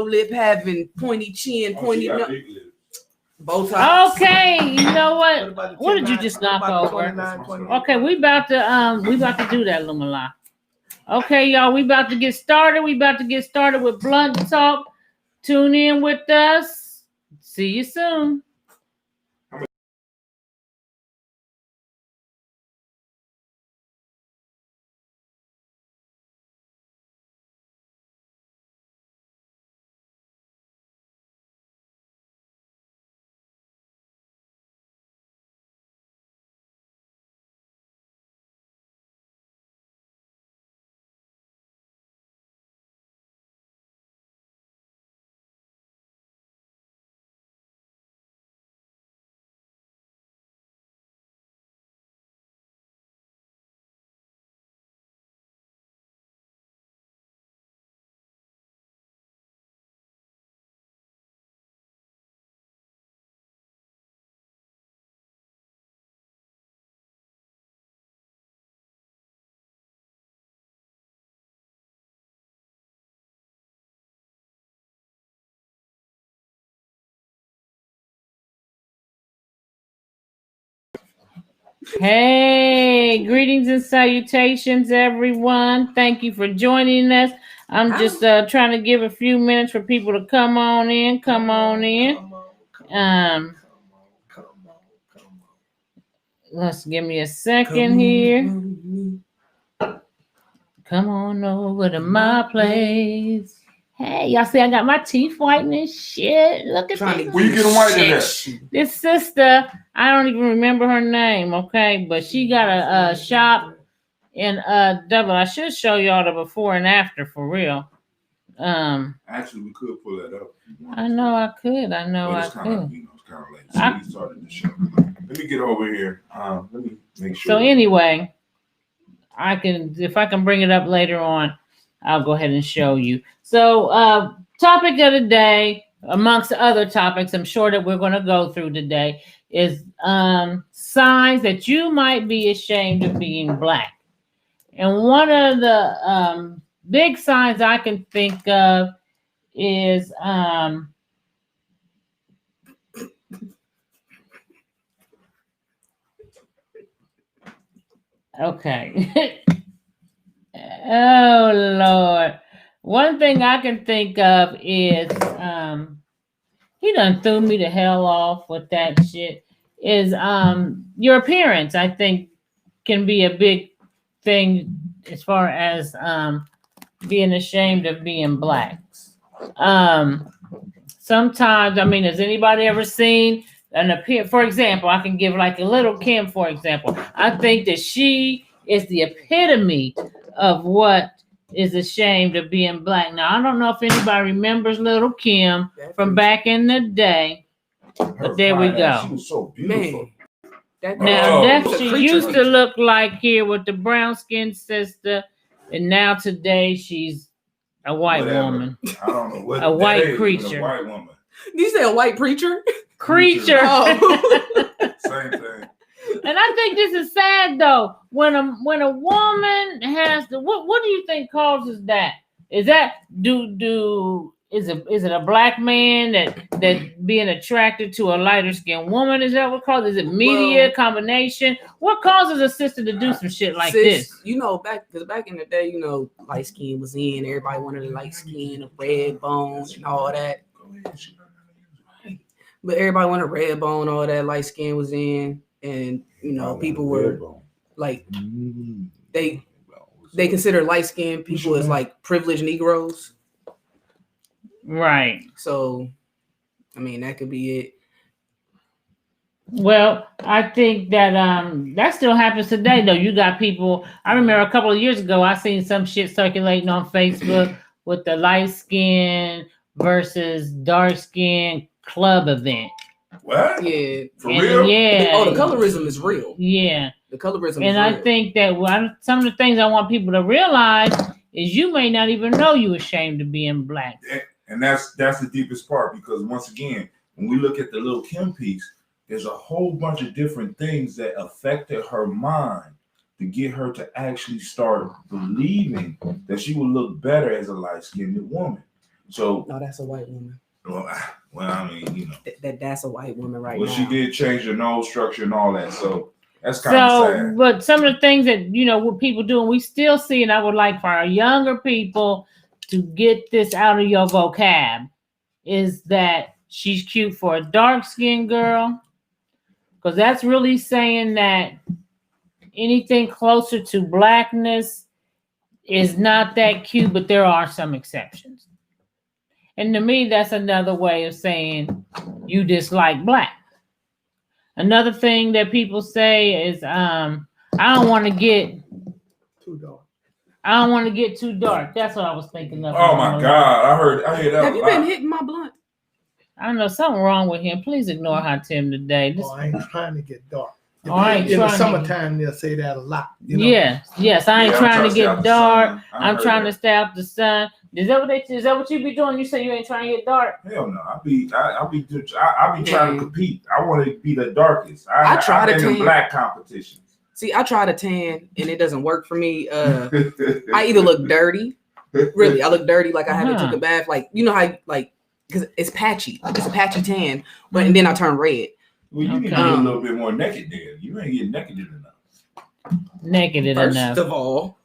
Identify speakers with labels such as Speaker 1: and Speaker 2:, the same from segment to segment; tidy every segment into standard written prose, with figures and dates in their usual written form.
Speaker 1: lip having pointy chin, pointy nose. Both
Speaker 2: sides. Okay, you know what? What did you just knock over? Okay, we about to do that, Lumala. Okay, y'all, we about to get started. We about to get started with Blunt Talk. Tune in with us. See you soon. Hey, greetings and salutations, everyone. Thank you for joining us. I'm just trying to give a few minutes for people to come on in. Let's give me a second here. Come on over to my place. Hey, y'all see I got my teeth whitening shit. Look at this.
Speaker 3: Where you getting whitening at?
Speaker 2: This sister, I don't even remember her name, okay? But she got a shop in Dublin. I should show y'all the before and after for real.
Speaker 3: Actually, we could pull that up.
Speaker 2: I know I could. I know I could.
Speaker 3: It's kind of late. So we started the show. Let me get over here. Let me make sure.
Speaker 2: So anyway, if I can bring it up later on, I'll go ahead and show you. So, topic of the day, amongst other topics, I'm sure that we're going to go through today, is signs that you might be ashamed of being Black. And one of the big signs I can think of is okay. Oh Lord. One thing I can think of is he done threw me the hell off with that shit. Is your appearance, I think, can be a big thing as far as being ashamed of being Black. Sometimes, I mean, has anybody ever seen an appearance? For example, I can give like a little Kim, for example. I think that she is the epitome of what is ashamed of being Black. Now, I don't know if anybody remembers little Kim from back in the day, but there we go.
Speaker 3: She was so beautiful.
Speaker 2: She used to look like here with the brown skinned sister, and now today she's a white woman.
Speaker 3: I don't know what
Speaker 2: a white creature.
Speaker 3: A white woman.
Speaker 1: Did you say a white preacher?
Speaker 2: Creature.
Speaker 1: Oh.
Speaker 3: Same thing.
Speaker 2: And I think this is sad though. When a woman has the what do you think causes that? Is that is it a Black man that being attracted to a lighter skinned woman? Is that what causes? Is it media combination? What causes a sister to do some shit like this?
Speaker 1: You know, back in the day, you know, light skin was in. Everybody wanted a light skin, a red bone, and all that. But everybody wanted red bone, all that. Light skin was in, and you know, people were like they consider light skinned people as like privileged Negroes.
Speaker 2: Right.
Speaker 1: So, I mean, that could be it.
Speaker 2: Well, I think that that still happens today, though. You got people. I remember a couple of years ago, I seen some shit circulating on Facebook with the light skin versus dark skin club event.
Speaker 3: What?
Speaker 1: Yeah.
Speaker 3: For real?
Speaker 2: Yeah.
Speaker 1: Oh, the colorism is real.
Speaker 2: Yeah.
Speaker 1: The colorism is
Speaker 2: real. And I think that some of the things I want people to realize is you may not even know you're ashamed of being Black.
Speaker 3: And that's the deepest part, because once again, when we look at the little Kim piece, there's a whole bunch of different things that affected her mind to get her to actually start believing that she would look better as a light-skinned woman. So
Speaker 1: no, that's a white woman.
Speaker 3: Well, I mean, you know,
Speaker 1: that's a white woman right
Speaker 3: well,
Speaker 1: now.
Speaker 3: she did change her nose structure and all that, so that's kind of sad.
Speaker 2: But some of the things that what people do, and we still see, and I would like for our younger people to get this out of your vocab, is that she's cute for a dark-skinned girl, because that's really saying that anything closer to blackness is not that cute, but there are some exceptions. And to me, that's another way of saying you dislike black. Another thing that people say is, I don't want to get
Speaker 4: too dark.
Speaker 2: I don't want to get too dark. That's what I was thinking of.
Speaker 3: Oh my God, I hear that.
Speaker 1: Have you been hitting my blunt?
Speaker 2: I don't know, something wrong with him. Please ignore Hot Tim today.
Speaker 4: I ain't trying to get dark.
Speaker 2: In
Speaker 4: the summertime, they'll say that a lot.
Speaker 2: Yes, I ain't trying to get dark. I'm trying to stay out the sun. Is that what you be doing? You say you ain't trying to get dark?
Speaker 3: Hell no, I be trying to compete. I want to be the darkest. I try to tan in black competitions.
Speaker 1: See, I try to tan and it doesn't work for me. I either look dirty, really. I look dirty, like I haven't took a bath, like you know how like because it's patchy. It's a patchy tan, but and then I turn red.
Speaker 3: Well, you need to get a little bit more naked then. You ain't getting naked enough.
Speaker 1: First of all,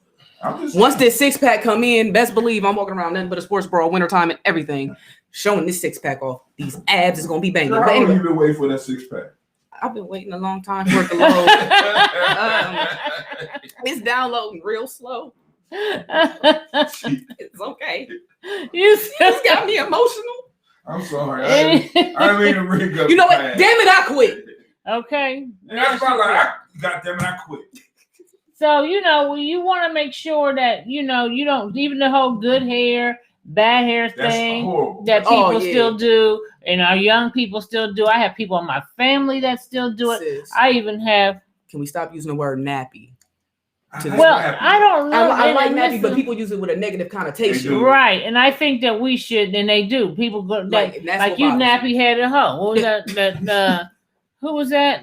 Speaker 1: once this 6-pack come in, best believe I'm walking around nothing but a sports bra, wintertime and everything, showing this 6-pack off. These abs is gonna be banging.
Speaker 3: Girl, how long you been waiting for that 6-pack?
Speaker 1: I've been waiting a long time for it to load. It's downloading real slow. It's okay.
Speaker 2: You
Speaker 1: just got me emotional.
Speaker 3: I'm sorry. I mean to ring up.
Speaker 1: You know what? Damn it, I quit.
Speaker 2: Okay.
Speaker 3: That's why God damn it, I quit.
Speaker 2: So, you want to make sure that, you don't, even the whole good hair, bad hair thing that people still do, and our young people still do. I have people in my family that still do it. Sis, I even have.
Speaker 1: Can we stop using the word nappy?
Speaker 2: I don't know.
Speaker 1: I like nappy, but people use it with a negative connotation.
Speaker 2: Right, and I think that we should, and they do. People go like you nappy headed hoe. What was that? Who was that?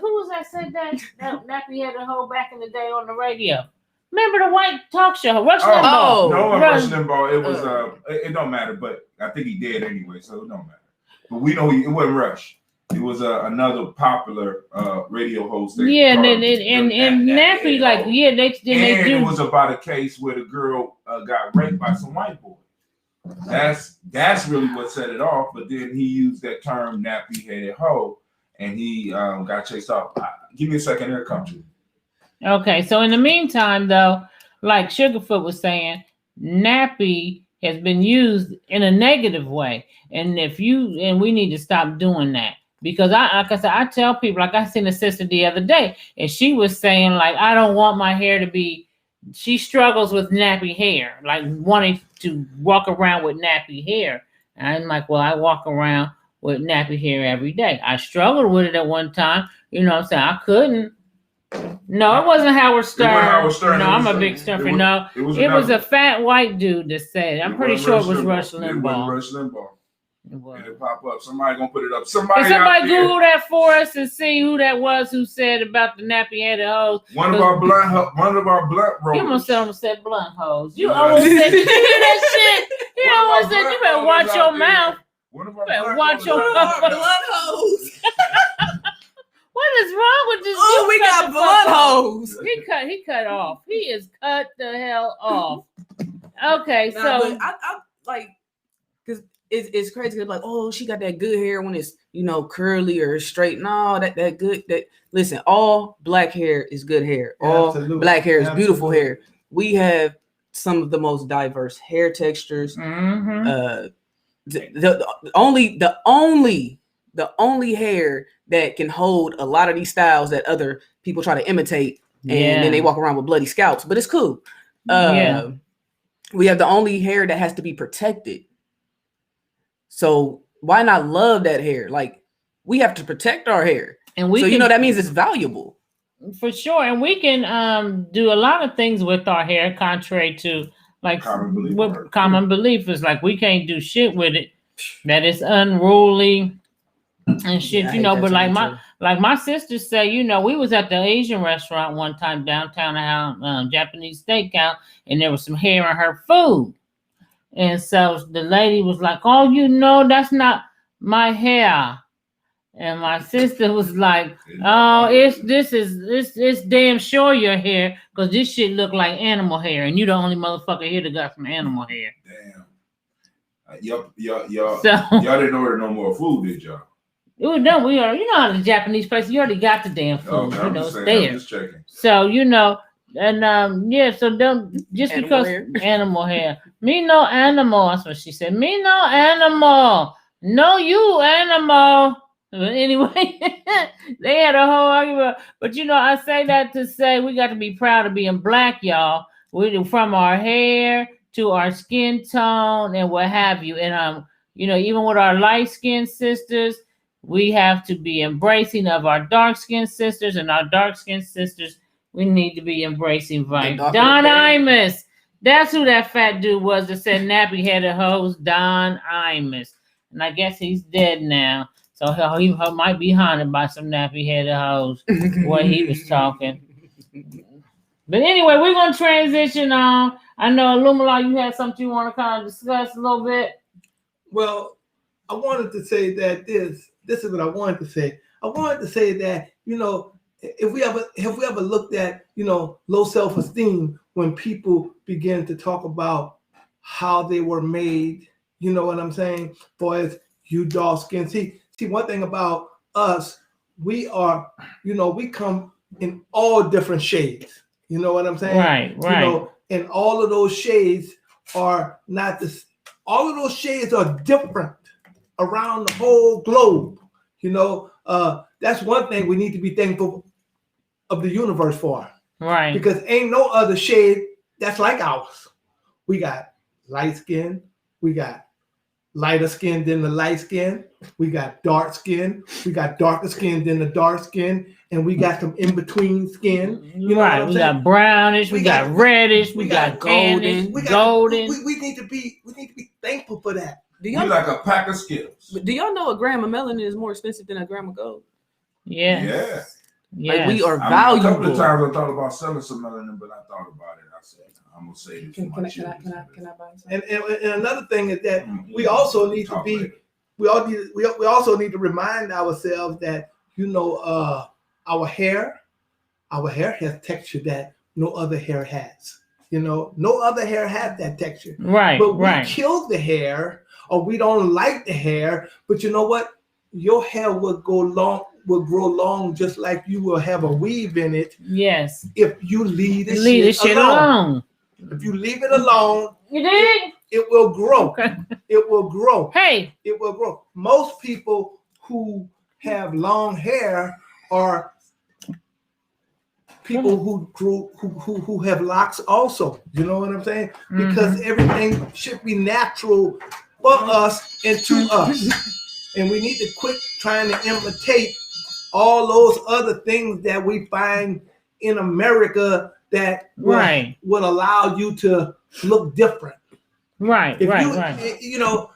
Speaker 2: Who was that said that nappy headed hoe back in the day on the radio? Remember the white talk show? Rush Limbaugh.
Speaker 3: No, Rush Limbaugh. It was it don't matter, but I think he dead anyway, so it don't matter. But we know it wasn't Rush. It was another popular radio host. And
Speaker 2: nappy, like they do.
Speaker 3: It was about a case where the girl got raped by some white boy. That's really what set it off. But then he used that term nappy headed hoe, and he got chased off. Give me a second, here it comes.
Speaker 2: Okay, so in the meantime, though, like Sugarfoot was saying, nappy has been used in a negative way, and we need to stop doing that. Because I tell people, like I seen a sister the other day, and she was saying, like, I don't want my hair to be, she struggles with nappy hair, like wanting to walk around with nappy hair. And I'm like, well, I walk around with nappy hair every day. I struggled with it at one time. You know what I'm saying? I couldn't. No, it wasn't Howard Stern. No, I'm a big Stern fan. No, it was a fat white dude that said it. I'm pretty sure it was Rush Limbaugh.
Speaker 3: Rush Limbaugh. And it pop up. Somebody gonna put it up.
Speaker 2: Somebody Google that for us and see who that was who said about the nappy headed hoes.
Speaker 3: One of our blunt rollers.
Speaker 2: You almost said blunt hoes. You almost said you hear that shit. You almost said you better watch your mouth.
Speaker 3: One of our
Speaker 2: watch your mouth.
Speaker 1: Blunt hoes.
Speaker 2: What is wrong with this?
Speaker 1: Oh, we got blunt hoes.
Speaker 2: He cut off. He is cut the hell off. Okay, so
Speaker 1: I like because it's crazy. Like, oh, she got that good hair when it's curly or straight. No, that good. Listen, all black hair is good hair. All black hair is beautiful hair. We have some of the most diverse hair textures.
Speaker 2: Mm-hmm.
Speaker 1: The only hair that can hold a lot of these styles that other people try to imitate, and then they walk around with bloody scalps. But it's cool. We have the only hair that has to be protected. So why not love that hair? Like, we have to protect our hair, and that means it's valuable
Speaker 2: for sure. And we can do a lot of things with our hair, contrary to like common belief is like we can't do shit with it. That is unruly and shit, But like my sister said, we was at the Asian restaurant one time downtown, Japanese steakhouse, and there was some hair in her food. And so the lady was like, "Oh, you know, that's not my hair." And my sister was like, "Oh, it's damn sure your hair, because this shit look like animal hair, and you the only motherfucker here that got some animal hair."
Speaker 3: Damn. Y'all didn't order no more food, did y'all?
Speaker 2: It was done. We are, you know, how the Japanese place, you already got the damn food.
Speaker 3: Okay,
Speaker 2: you know, it's
Speaker 3: I'm
Speaker 2: there.
Speaker 3: just checking.
Speaker 2: So you know, and yeah, so don't just
Speaker 1: Animal
Speaker 2: because
Speaker 1: hair.
Speaker 2: animal hair. Me no animal. That's what she said. Me no animal. No, you animal. But anyway, they had a whole argument. But you know, I say that to say we got to be proud of being black, y'all. We from our hair to our skin tone and what have you. And you know, even with our light skinned sisters, we have to be embracing of our dark skinned sisters, and our dark skinned sisters, we need to be embracing right. Don Imus. That's who that fat dude was that said nappy headed hoes. Don Imus. And I guess he's dead now. So he might be haunted by some nappy headed hoes where he was talking. But anyway, we're going to transition on. I know, Lumala, you had something you want to kind of discuss a little bit.
Speaker 4: Well, I wanted to say that this is what I wanted to say. I wanted to say that, you know, if we ever looked at, you know, low self-esteem when people begin to talk about how they were made, you know what I'm saying? For as you dark skin. See, one thing about us, we are, you know, we come in all different shades. You know what I'm saying?
Speaker 2: Right.
Speaker 4: You know, and all of those shades are not the. All of those shades are different around the whole globe. You know, that's one thing we need to be thankful of the universe for.
Speaker 2: Right.
Speaker 4: Because ain't no other shade that's like ours. We got light skin, we got lighter skin than the light skin, we got dark skin, we got darker skin than the dark skin, and we got some in-between skin. You know
Speaker 2: right. We got brownish, we got reddish, we got golden.
Speaker 4: We need to be thankful for that.
Speaker 3: You like a pack of Skittles.
Speaker 1: Do y'all know a gram of melanin is more expensive than a gram of gold?
Speaker 3: Yeah.
Speaker 1: Like we are
Speaker 3: a
Speaker 1: valuable.
Speaker 3: couple of times I thought about selling some melanin, but I thought about it. I said, I'm gonna say this.
Speaker 1: Can I buy some?
Speaker 4: And another thing is that we also need to be. We also need to remind ourselves that, you know, our hair has texture that no other hair has. You know, no other hair has that texture.
Speaker 2: Right.
Speaker 4: But we kill the hair, or we don't like the hair. But you know what? Your hair will grow long, just like you will have a weave in it.
Speaker 2: Yes.
Speaker 4: If you leave the shit alone. If you leave it alone,
Speaker 2: you did?
Speaker 4: It will grow. Okay. It will grow.
Speaker 2: Hey.
Speaker 4: It will grow. Most people who have long hair are people who have locks also. You know what I'm saying? Because everything should be natural for us and to us. And we need to quit trying to imitate all those other things that we find in America that would allow you to look different.
Speaker 2: Right.
Speaker 4: You know,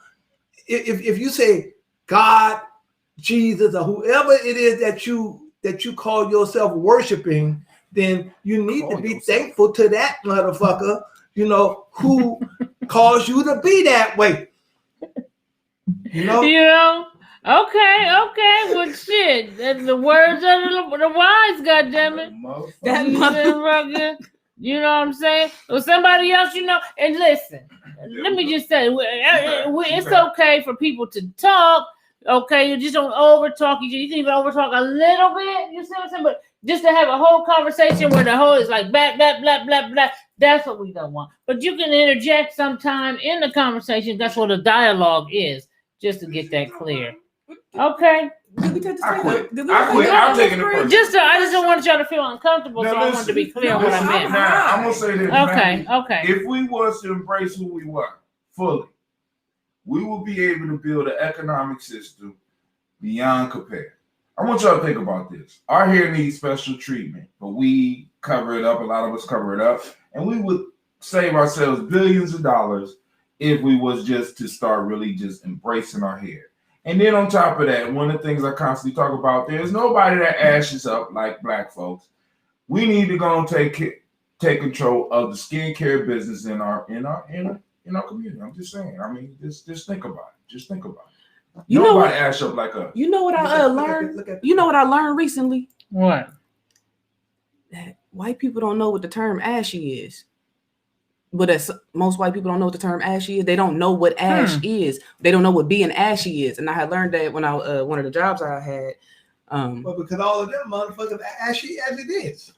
Speaker 4: if you say God, Jesus, or whoever it is that you call yourself worshiping, then you need to be thankful to that motherfucker, you know, who caused you to be that way. You know?
Speaker 2: Okay. Well, shit. That's the words of the wise, goddammit. That motherfucker. You know what I'm saying? Or somebody else, you know. And listen, let me just say, it's okay for people to talk. Okay, you just don't over talk. You can even over talk a little bit. You see what I'm saying? But just to have a whole conversation where the whole is like blah blah blah blah blah. That's what we don't want. But you can interject sometime in the conversation. That's what a dialogue is. Just to get that clear. Okay.
Speaker 3: I quit. I'm taking it personal.
Speaker 2: I just don't want y'all to feel uncomfortable, so I wanted to be clear on what I meant.
Speaker 3: Now, I'm gonna say this.
Speaker 2: Okay.
Speaker 3: If we was to embrace who we were fully, we will be able to build an economic system beyond compare. I want y'all to think about this. Our hair needs special treatment, but we cover it up. A lot of us cover it up, and we would save ourselves billions of dollars if we was just to start really just embracing our hair. And then on top of that, one of the things I constantly talk about, there's nobody that ashes up like black folks. We need to go and take control of the skincare business in community. I'm just saying. I mean, just think about it. Just think about it.
Speaker 1: You
Speaker 3: Nobody
Speaker 1: know what,
Speaker 3: ash up like us.
Speaker 1: You know what I learned? You know what I learned recently?
Speaker 2: What?
Speaker 1: That white people don't know what the term ashy is. But as most white people don't know what the term ashy is, they don't know what ash is. They don't know what being ashy is. And I had learned that when I one of the jobs I had.
Speaker 4: Well, because all of them motherfuckers are ashy as it is.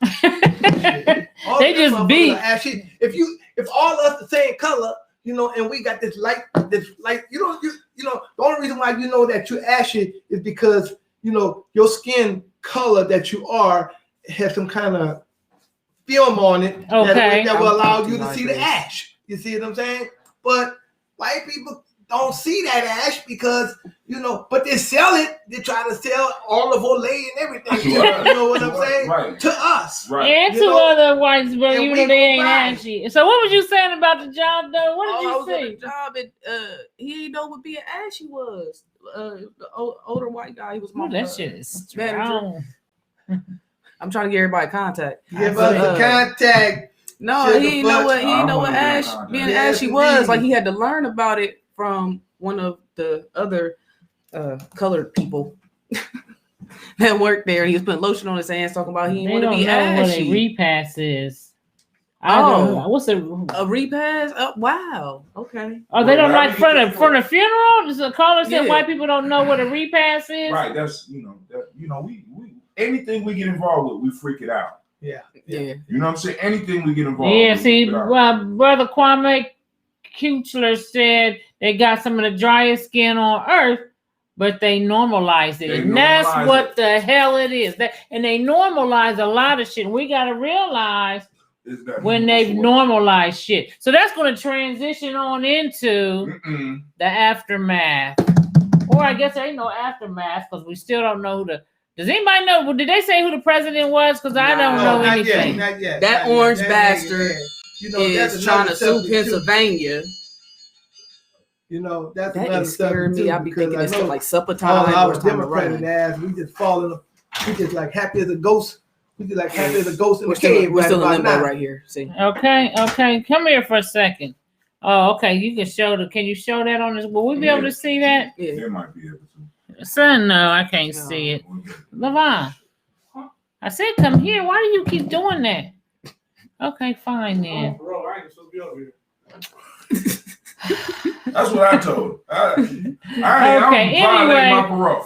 Speaker 2: They just be
Speaker 4: ashy. If all of us the same color, and we got this light, the only reason why you know that you're ashy is because your skin color that you are has some kind of film on it that will allow you to see the ash. You see what I'm saying? But white people don't see that ash because but they sell it. They try to sell olive oil and everything. You know what I'm saying?
Speaker 3: Right.
Speaker 4: To us,
Speaker 3: right?
Speaker 2: And to other whites, but even though they ain't ashy. So what was you saying about the job, though? What did you say?
Speaker 1: The job he didn't know what being ashy was. The older white guy, he was my
Speaker 2: that shit is strong.
Speaker 1: I'm trying to get everybody contact.
Speaker 4: Give us the contact.
Speaker 1: No, he didn't know what being ashy was. Like he had to learn about it from one of the other colored people that worked there. He was putting lotion on his hands, talking about he didn't want to be ashy.
Speaker 2: What a repass is. I don't know. What's
Speaker 1: a repass? Oh, wow. Okay.
Speaker 2: Oh, they don't like front of funeral? Does the caller said white people don't know what a repass is?
Speaker 3: Right. That's we anything we get involved with, we freak it out.
Speaker 4: Yeah.
Speaker 3: You know what I'm saying? Anything we get involved with.
Speaker 2: Yeah, see, Brother Kwame Kuchler said they got some of the driest skin on earth, but they normalize it. And that's what the hell it is. And they normalize a lot of shit. We got to realize when they've normalized shit. So that's going to transition on into the aftermath. Or I guess there ain't no aftermath because we still don't know Does anybody know? Did they say who the president was? Because I don't know anything.
Speaker 4: Not yet.
Speaker 1: That orange bastard is trying to sue Pennsylvania.
Speaker 4: That's
Speaker 1: that scared me. I be thinking it's like supper
Speaker 4: all
Speaker 1: time.
Speaker 4: Our Democratic ass, we just falling. We just like happy as a ghost. We just like happy as a ghost in the cave.
Speaker 1: We're still in limbo right here. See.
Speaker 2: Okay. Come here for a second. Oh, okay. You can show Can you show that on this? Will we be able to see that?
Speaker 3: Yeah, they might be able to.
Speaker 2: Son, no, I can't see it. Levon, I said come here. Why do you keep doing that? Okay, fine then.
Speaker 4: Bro, I ain't supposed to be over here.
Speaker 3: That's what I told.
Speaker 2: Okay. Anyway,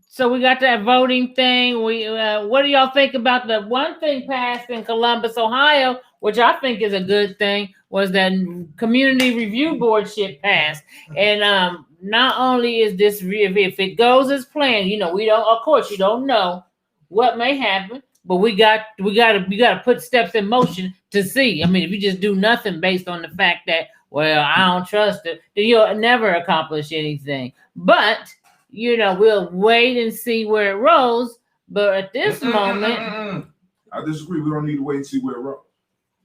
Speaker 2: so we got that voting thing. What do y'all think about the one thing passed in Columbus, Ohio, which I think is a good thing, was that community review board shit passed. And not only is this, if it goes as planned, we don't, of course, you don't know what may happen, but we got to put steps in motion to see. I mean, if you just do nothing based on the fact that, well, I don't trust it, then you'll never accomplish anything. But we'll wait and see where it rolls. But at this moment,
Speaker 3: I disagree. We don't need to wait and see where it rolls.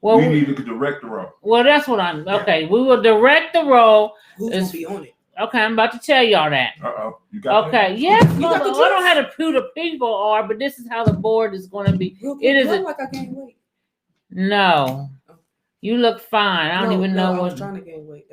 Speaker 2: Well,
Speaker 3: we need to direct the roll.
Speaker 2: Well, that's what okay. We will direct the roll.
Speaker 1: Who's gonna be on it?
Speaker 2: Okay, I'm about to tell y'all that.
Speaker 3: You got
Speaker 2: that? Yes, I don't know who the people are, but this is how the board is going to be. It is
Speaker 1: like I can't wait.
Speaker 2: No, you look fine. I don't even know what.
Speaker 1: I was trying to gain weight.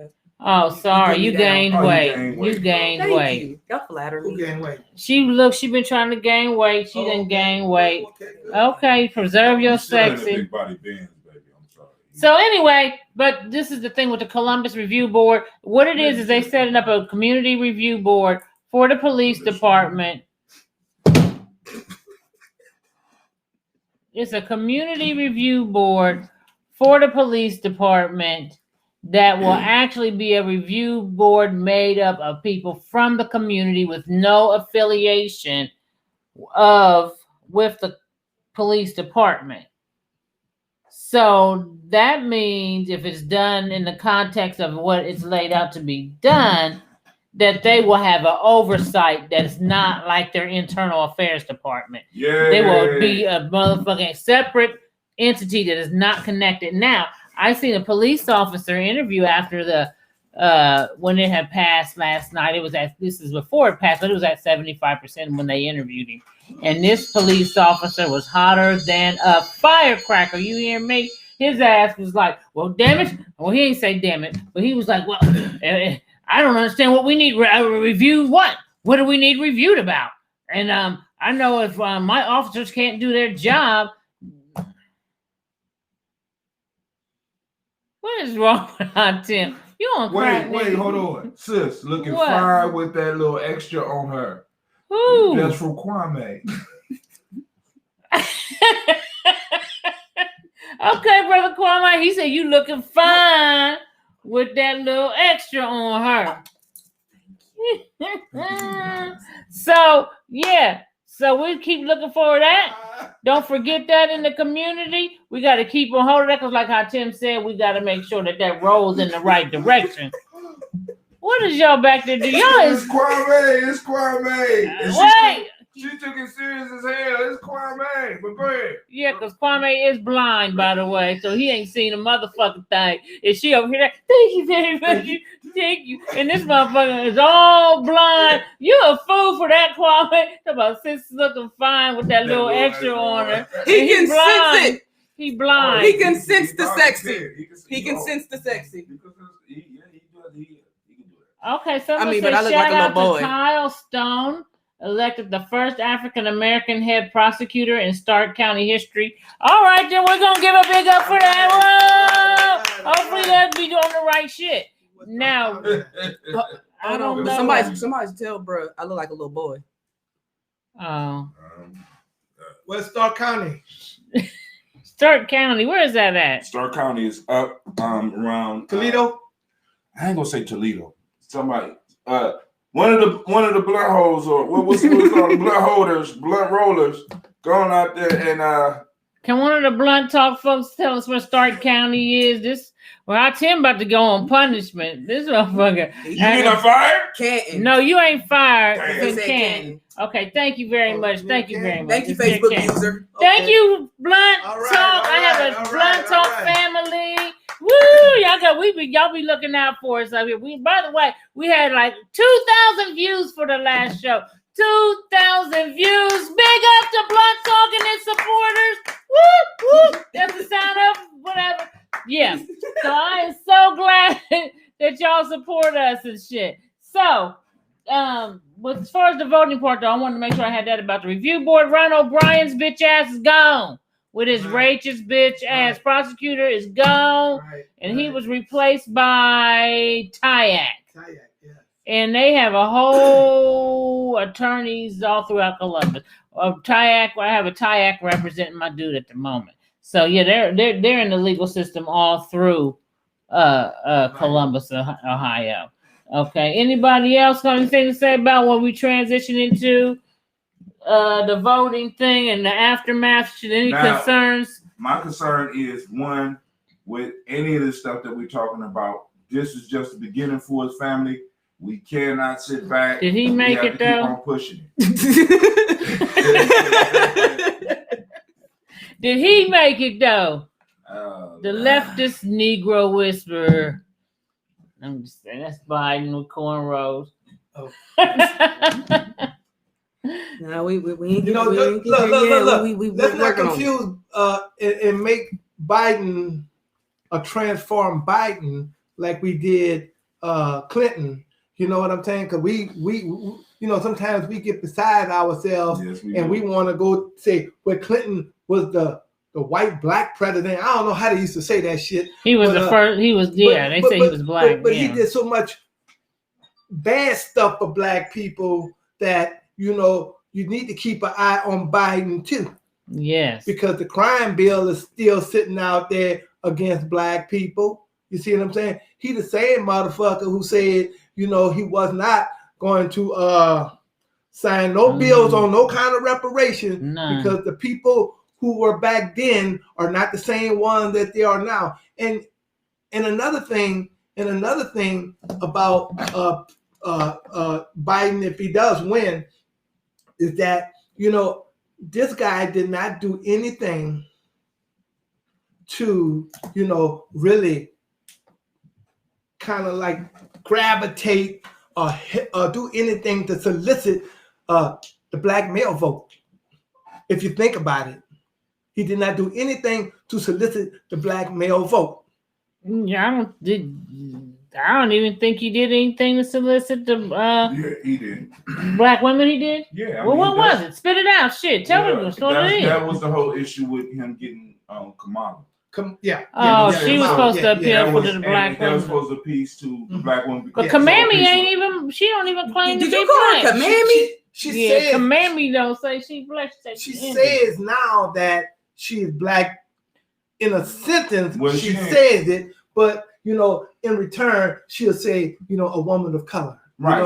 Speaker 2: Sorry, you gained weight. You gained weight.
Speaker 1: Y'all flatter me.
Speaker 4: Who gained weight?
Speaker 2: She been trying to gain weight. She didn't gain weight. Okay, preserve your sexy.
Speaker 3: Big body bands, baby. I'm sorry.
Speaker 2: So anyway, but this is the thing with the Columbus Review Board. What it is they setting up a community review board for the police department. It's a community review board for the police department that will actually be a review board made up of people from the community with no affiliation with the police department. So that means if it's done in the context of what it's laid out to be done, that they will have an oversight that's not like their internal affairs department.
Speaker 3: Yeah.
Speaker 2: They will be a motherfucking separate entity that is not connected. Now, I seen a police officer interview after the when it had passed last night. This is before it passed, but it was at 75% when they interviewed him. And this police officer was hotter than a firecracker. You hear me? his ass was like, well, damn it. Well, he ain't say damn it, but he was like, well, I don't understand what we need reviewed. What do we need reviewed about? And I know if my officers can't do their job. What is wrong with Tim? You on crack?
Speaker 3: Wait, hold on. Sis, looking fine with that little extra on her.
Speaker 2: Who?
Speaker 3: That's from Kwame.
Speaker 2: Okay, Brother Kwame. He said you looking fine with that little extra on her. So, yeah. So we keep looking for that. Don't forget that in the community. We got to keep on holding that because like how Tim said, we got to make sure that rolls in the right direction. What is y'all back there do? Y'all
Speaker 3: It's Kwame. It's Kwame.
Speaker 2: Wait.
Speaker 3: She took it serious as hell. It's Kwame. But go ahead.
Speaker 2: Yeah, because Kwame is blind, by the way, so he ain't seen a motherfucking thing. Is she over here? Thank you very much. Thank you. And this motherfucker is all blind. You a fool for that, Kwame. Talk about sis looking fine with that little extra on her.
Speaker 1: He can sense it.
Speaker 2: He blind.
Speaker 1: He can sense the sexy. He can sense the sexy.
Speaker 3: He can do it.
Speaker 2: Okay, so
Speaker 1: I look
Speaker 2: shout
Speaker 1: like a
Speaker 2: out
Speaker 1: little boy.
Speaker 2: to Kyle Stone, elected the first African-American head prosecutor in Stark County history. All right, then we're going to give a big up for that. Whoa! Hopefully they'll be doing the right shit. Now, I don't know.
Speaker 1: Somebody tell bro I look like a little boy.
Speaker 2: Oh.
Speaker 4: Where's Stark County?
Speaker 2: Stark County, where is that at?
Speaker 3: Stark County is up around
Speaker 4: Toledo?
Speaker 3: I ain't going to say Toledo. Somebody, one of the blunt holes or what's it called? blunt rollers going out there and
Speaker 2: Can one of the blunt talk folks tell us where Stark County is? Tim about to go on punishment. This motherfucker.
Speaker 3: You mean I'm fired?
Speaker 1: Canton.
Speaker 2: No, you ain't fired.
Speaker 1: It's in
Speaker 2: Canton. Okay, thank you very much. Thank you very much.
Speaker 1: Thank you, Facebook user.
Speaker 2: Thank you, Blunt Talk. I have a Blunt Talk family. Woo! Y'all be looking out for us up here. By the way, we had like 2,000 views for the last show. 2,000 views. Big up to Blunt Talk and its supporters. Woo! Woo! That's the sound of whatever. Yeah. So I am so glad that y'all support us and shit. So, as far as the voting part, though, I wanted to make sure I had that about the review board. Ron O'Brien's bitch ass is gone. With his righteous bitch ass prosecutor is gone. And he was replaced by Tyak. And they have a whole attorneys all throughout Columbus. I have a Tyak representing my dude at the moment. So yeah, they're in the legal system all through Columbus, Ohio. Okay. Anybody else got anything to say about when we transition into the voting thing and the aftermath? Any concerns?
Speaker 3: My concern is one with any of the stuff that we're talking about. This is just the beginning for his family. We cannot sit back.
Speaker 2: Did he make it though?
Speaker 3: Keep on pushing it.
Speaker 2: Did he make it though? The leftist Negro whisperer. I'm just saying that's Biden with cornrows.
Speaker 4: Oh.
Speaker 1: No, we ain't.
Speaker 4: Look. Let's not confuse and make Biden a transformed Biden like we did Clinton. You know what I'm saying? Because we sometimes we get beside ourselves and we want to go say where Clinton was the white black president. I don't know how they used to say that shit.
Speaker 2: He was the first. He was they say he was black.
Speaker 4: But he did so much bad stuff for black people that you need to keep an eye on Biden too.
Speaker 2: Yes. Because
Speaker 4: the crime bill is still sitting out there against black people. You see what I'm saying? He the same motherfucker who said, he was not going to sign no bills on no kind of reparation because the people who were back then are not the same ones that they are now. And another thing about Biden, if he does win, is that this guy did not do anything to really kind of like gravitate or do anything to solicit the black male vote. If you think about it, He did not do anything to solicit the black male vote.
Speaker 2: Yeah, I don't even think he did anything to solicit the
Speaker 3: Yeah, he did.
Speaker 2: black women. He did.
Speaker 3: Yeah.
Speaker 2: Well, what was it? Spit it out. Shit. Tell me what it is.
Speaker 3: That was the whole issue with him getting Kamala.
Speaker 2: She was supposed to appeal for the black woman.
Speaker 3: That was supposed to appease to the black woman.
Speaker 2: But Kamami ain't even. She don't even claim to be
Speaker 1: you call
Speaker 2: black.
Speaker 1: her Kamami?
Speaker 4: She says
Speaker 2: Kamami don't say she's black.
Speaker 4: She says now that she is black in a sentence.
Speaker 3: Well,
Speaker 4: she says it, but in return, she'll say, a woman of color.
Speaker 3: Right.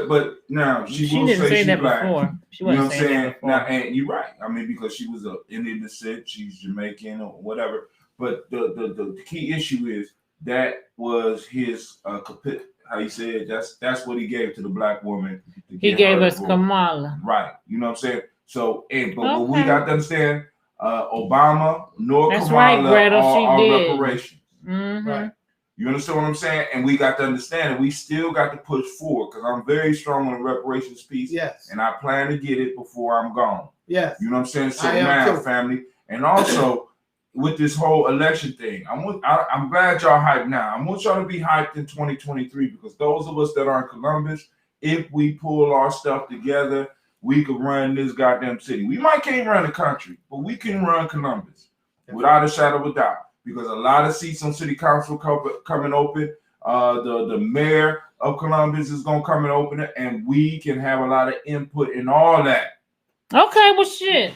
Speaker 3: But now she will
Speaker 2: didn't say
Speaker 3: she's
Speaker 2: that
Speaker 3: black.
Speaker 2: before. She
Speaker 3: You know what I'm
Speaker 2: wasn't saying
Speaker 3: saying? Now, and you're right. I mean, because she was Indian descent, she's Jamaican or whatever. But the key issue is that was his how you said that's what he gave to the black woman.
Speaker 2: He gave us Kamala.
Speaker 3: Right. You know what I'm saying? So, but what we got to understand, Obama nor Kamala are reparations.
Speaker 2: Mm-hmm.
Speaker 3: Right. You understand what I'm saying? And we got to understand it. We still got to push forward because I'm very strong on the reparations piece.
Speaker 4: Yes.
Speaker 3: And I plan to get it before I'm gone.
Speaker 4: Yes.
Speaker 3: You know what I'm saying? So now, family. And also, with this whole election thing, I'm glad y'all hyped now. I want y'all to be hyped in 2023 because those of us that are in Columbus, if we pull our stuff together, we could run this goddamn city. We might can't run the country, but we can run Columbus without a shadow of a doubt. Because a lot of seats on city council coming open. The mayor of Columbus is going to come and open it, and we can have a lot of input in all that.
Speaker 2: Okay, well, shit.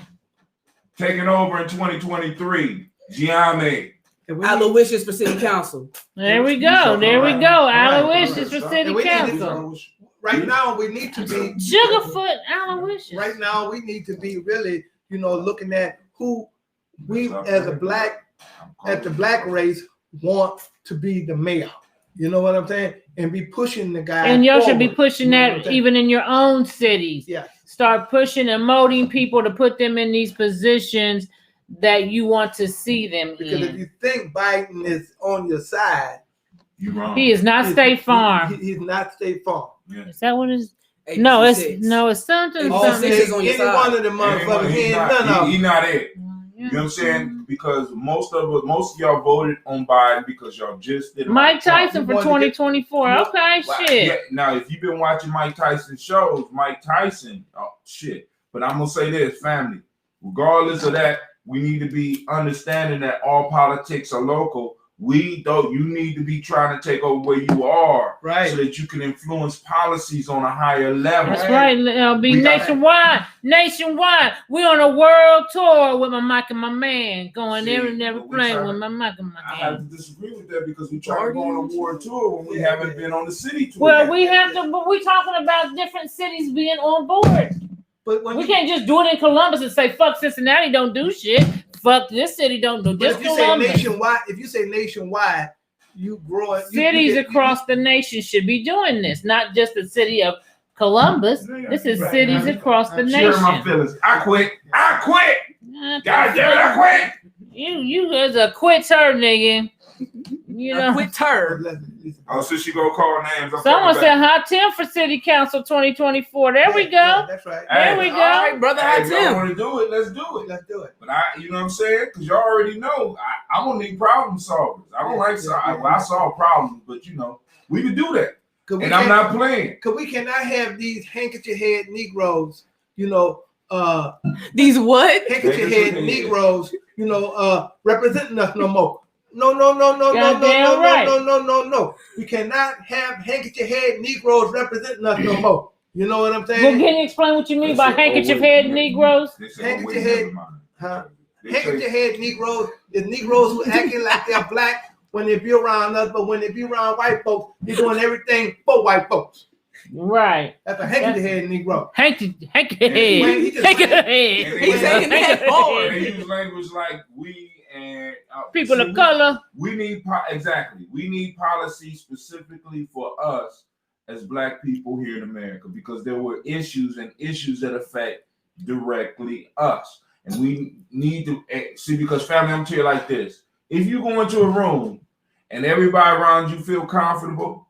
Speaker 3: Taking over in 2023, Gye-Nyame.
Speaker 1: Aloysius for city council.
Speaker 2: There we go. Aloysius for city council.
Speaker 4: Right now, we need to be
Speaker 2: Sugarfoot Aloysius.
Speaker 4: Right now, we need to be really, looking at who we as the black race want to be the mayor. You know what I'm saying? And be pushing the guy.
Speaker 2: And y'all should be pushing that even in your own cities.
Speaker 4: Yeah.
Speaker 2: Start pushing and molding people to put them in these positions that you want to see them
Speaker 4: because
Speaker 2: in.
Speaker 4: if you think Biden is on your side,
Speaker 3: you're wrong.
Speaker 2: He is not State Farm.
Speaker 4: He's not State Farm.
Speaker 3: Yeah.
Speaker 2: Is that what it is? No, it's something.
Speaker 1: All six is on your
Speaker 4: any
Speaker 1: side.
Speaker 4: one of them motherfuckers. He ain't none of them.
Speaker 3: He not it. You know what I'm saying? Because most of y'all voted on Biden because y'all just didn't.
Speaker 2: Mike Tyson for 2024. Okay, shit.
Speaker 3: Yeah, now, if you've been watching Mike Tyson shows, Mike Tyson, shit. But I'm gonna say this, family. Regardless of that, we need to be understanding that all politics are local. You need to be trying to take over where you are,
Speaker 4: right?
Speaker 3: So that you can influence policies on a higher level.
Speaker 2: That's right. It'll be nationwide. We're on a world tour with my mic and my man, going there and never playing with my mic and my man.
Speaker 3: I have to disagree with that because we try to go on a world tour when we haven't been on the city tour.
Speaker 2: Well, we have to, but we're talking about different cities being on board.
Speaker 4: But
Speaker 2: we can't just do it in Columbus and say fuck Cincinnati don't do shit. Fuck this city don't do this.
Speaker 4: If you say nationwide, you grow it.
Speaker 2: Cities across the nation should be doing this, not just the city of Columbus. This is cities across the nation.
Speaker 3: My feelings. I quit. God damn it, I quit.
Speaker 2: You as a quitter, nigga. You know,
Speaker 1: quitter.
Speaker 3: Oh, so she gonna call names.
Speaker 2: Someone said Hot Tim for City Council 2024. There we go.
Speaker 4: Yeah, that's right.
Speaker 2: There we go.
Speaker 1: All right, brother Hot Tim.
Speaker 3: If y'all want to do it, let's do it. But you know what I'm saying? Because y'all already know I don't need problem solvers. I don't I solve problems, but we can do that. And I'm not playing.
Speaker 4: Because we cannot have these handkerchief head Negroes,
Speaker 1: these what?
Speaker 4: Handkerchief head Negroes, representing us no more. No. We cannot have handkerchief head Negroes representing us no more. You know what I'm saying?
Speaker 2: Well, can you explain what you mean by handkerchief head Negroes?
Speaker 4: Handkerchief head Negroes is Negroes who acting like they're black when they be around us, but when they be around white folks, they're doing everything for white folks.
Speaker 2: Right.
Speaker 4: That's a handkerchief head Negro.
Speaker 2: Handkerchief head.
Speaker 1: He's saying that hard.
Speaker 3: They use language like we and
Speaker 2: people of color.
Speaker 3: We need We need policy specifically for us as black people here in America because there were issues that affect directly us, and we need to see. Because family, I'm gonna tell you like this: if you go into a room and everybody around you feel comfortable,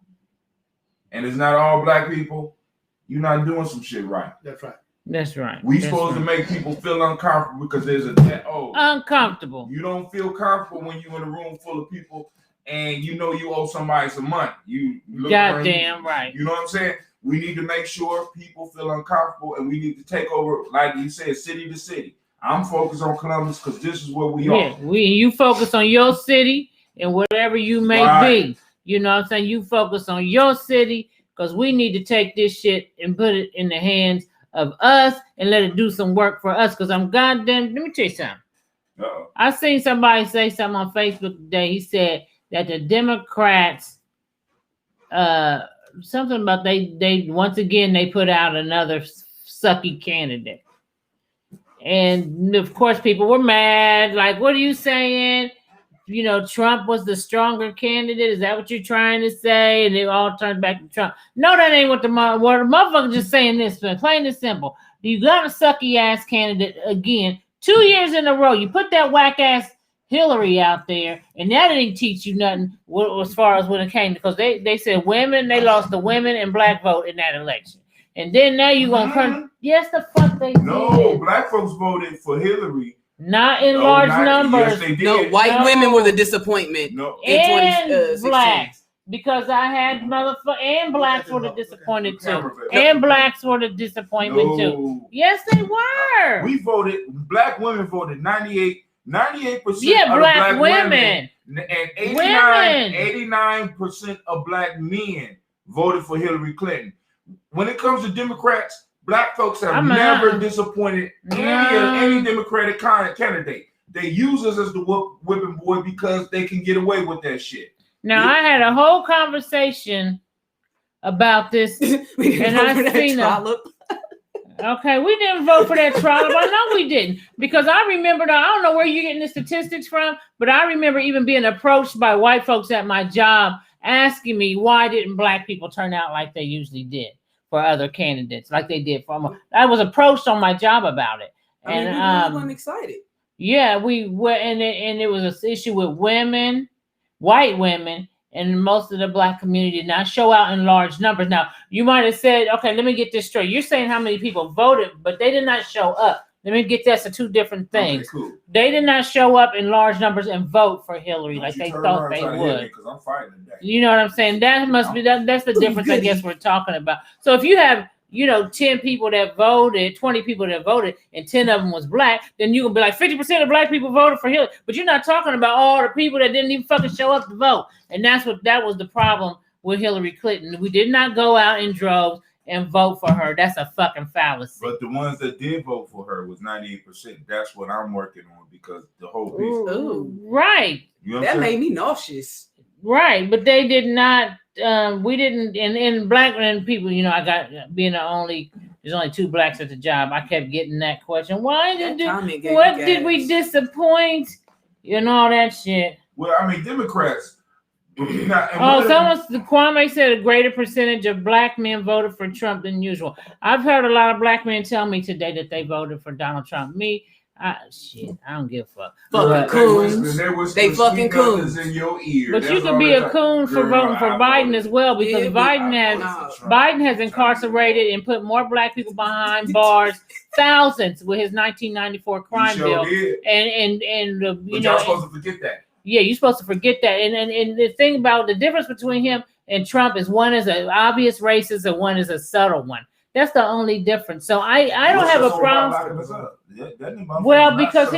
Speaker 3: and it's not all black people, you're not doing some shit right.
Speaker 4: That's right.
Speaker 2: That's right.
Speaker 3: We supposed to make people feel uncomfortable because there's
Speaker 2: uncomfortable.
Speaker 3: You don't feel comfortable when you're in a room full of people and you know you owe somebody some money. You look
Speaker 2: goddamn right.
Speaker 3: You know what I'm saying? We need to make sure people feel uncomfortable, and we need to take over, like you said, city to city. I'm focused on Columbus because this is where we are.
Speaker 2: You focus on your city and whatever you may be. You know what I'm saying? You focus on your city because we need to take this shit and put it in the hands of us and let it do some work for us. Because I'm goddamn. Let me tell you something.
Speaker 3: Uh-oh.
Speaker 2: I seen somebody say something on Facebook today. He said that the Democrats, something about they once again they put out another sucky candidate. And of course, people were mad. Like, what are you saying? You know, Trump was the stronger candidate. Is that what you're trying to say? And they all turned back to Trump. No, that ain't what the motherfucker just saying this, plain and simple. You got a sucky ass candidate again, 2 years in a row. You put that whack ass Hillary out there, and that didn't teach you nothing as far as when it came, because they said women, they lost the women and black vote in that election. And then now you gonna turn? Yes, the fuck they did.
Speaker 3: No, black folks voted for Hillary.
Speaker 2: Not in large numbers.
Speaker 3: Yes, they did.
Speaker 1: No, white women were the disappointment.
Speaker 3: No,
Speaker 2: and blacks, because I had and blacks were the disappointed too. And blacks were the disappointment too. Yes, they were.
Speaker 3: We voted. Black women voted 98%.
Speaker 2: Yeah,
Speaker 3: of
Speaker 2: black women.
Speaker 3: And 89% of black men voted for Hillary Clinton. When it comes to Democrats, black folks have never disappointed any Democratic candidate. They use us as the whipping boy because they can get away with that shit.
Speaker 2: Now, I had a whole conversation about this, and I seen okay, we didn't vote for that trollop. I know we didn't, because I remember, I don't know where you're getting the statistics from, but I remember even being approached by white folks at my job asking me why didn't black people turn out like they usually did for other candidates, like they did for them. I was approached on my job about it. And
Speaker 1: we really weren't excited.
Speaker 2: Yeah, we were, and it was an issue with women, white women, and most of the black community did not show out in large numbers. Now, you might have said, okay, let me get this straight. You're saying how many people voted, but they did not show up. Let me get that's the two different things. Okay, cool. They did not show up in large numbers and vote for Hillary like they thought they would.
Speaker 3: I'm fighting today.
Speaker 2: You know what I'm saying? That must be that's the difference I guess we're talking about. So if you have 10 people that voted, 20 people that voted, and 10 of them was black, then you can be like 50% of black people voted for Hillary. But you're not talking about all the people that didn't even fucking show up to vote. And that was the problem with Hillary Clinton. We did not go out in droves and vote for her. That's a fucking fallacy.
Speaker 3: But the ones that did vote for her was 98%. That's what I'm working on, because the whole piece.
Speaker 2: Ooh, right.
Speaker 3: You know
Speaker 1: that made me nauseous.
Speaker 2: Right, but they did not. We didn't. And black and people, I got being there's only 2 blacks at the job. I kept getting that question. What did we disappoint? All that shit.
Speaker 3: Well, I mean, Democrats.
Speaker 2: Kwame said a greater percentage of black men voted for Trump than usual. I've heard a lot of black men tell me today that they voted for Donald Trump. I don't give a fuck.
Speaker 1: Fucking coons. They fucking coons.
Speaker 3: In your ear.
Speaker 2: But you can be a coon for voting for Biden as well, because Biden has incarcerated and put more black people behind bars, thousands, with his 1994 crime bill.
Speaker 3: But y'all supposed to forget that.
Speaker 2: Yeah, you're supposed to forget that. And the thing about the difference between him and Trump is one is an obvious racist and one is a subtle one. That's the only difference. So I don't have a problem. Well, because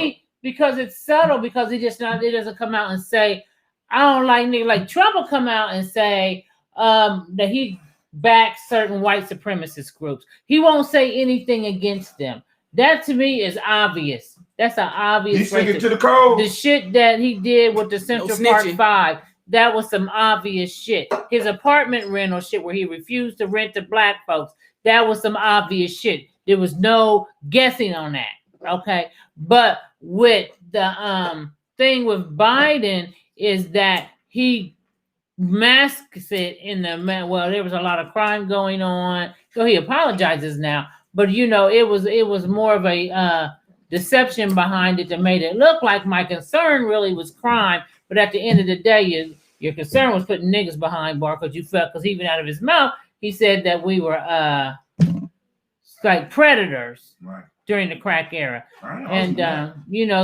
Speaker 2: it's subtle, because he doesn't come out and say, I don't like niggas. Like Trump will come out and say that he backs certain white supremacist groups. He won't say anything against them. That to me is obvious. That's an obvious.
Speaker 3: He's sticking to the code.
Speaker 2: The shit that he did with the Central Park 5, that was some obvious shit. His apartment rental shit where he refused to rent to black folks, that was some obvious shit. There was no guessing on that. Okay. But with the thing with Biden is that he masks it in there was a lot of crime going on. So he apologizes now. But it was more of a deception behind it that made it look like my concern really was crime. But at the end of the day, your concern was putting niggas behind bars, because even out of his mouth, he said that we were like predators
Speaker 3: Right.
Speaker 2: during the crack era.
Speaker 3: And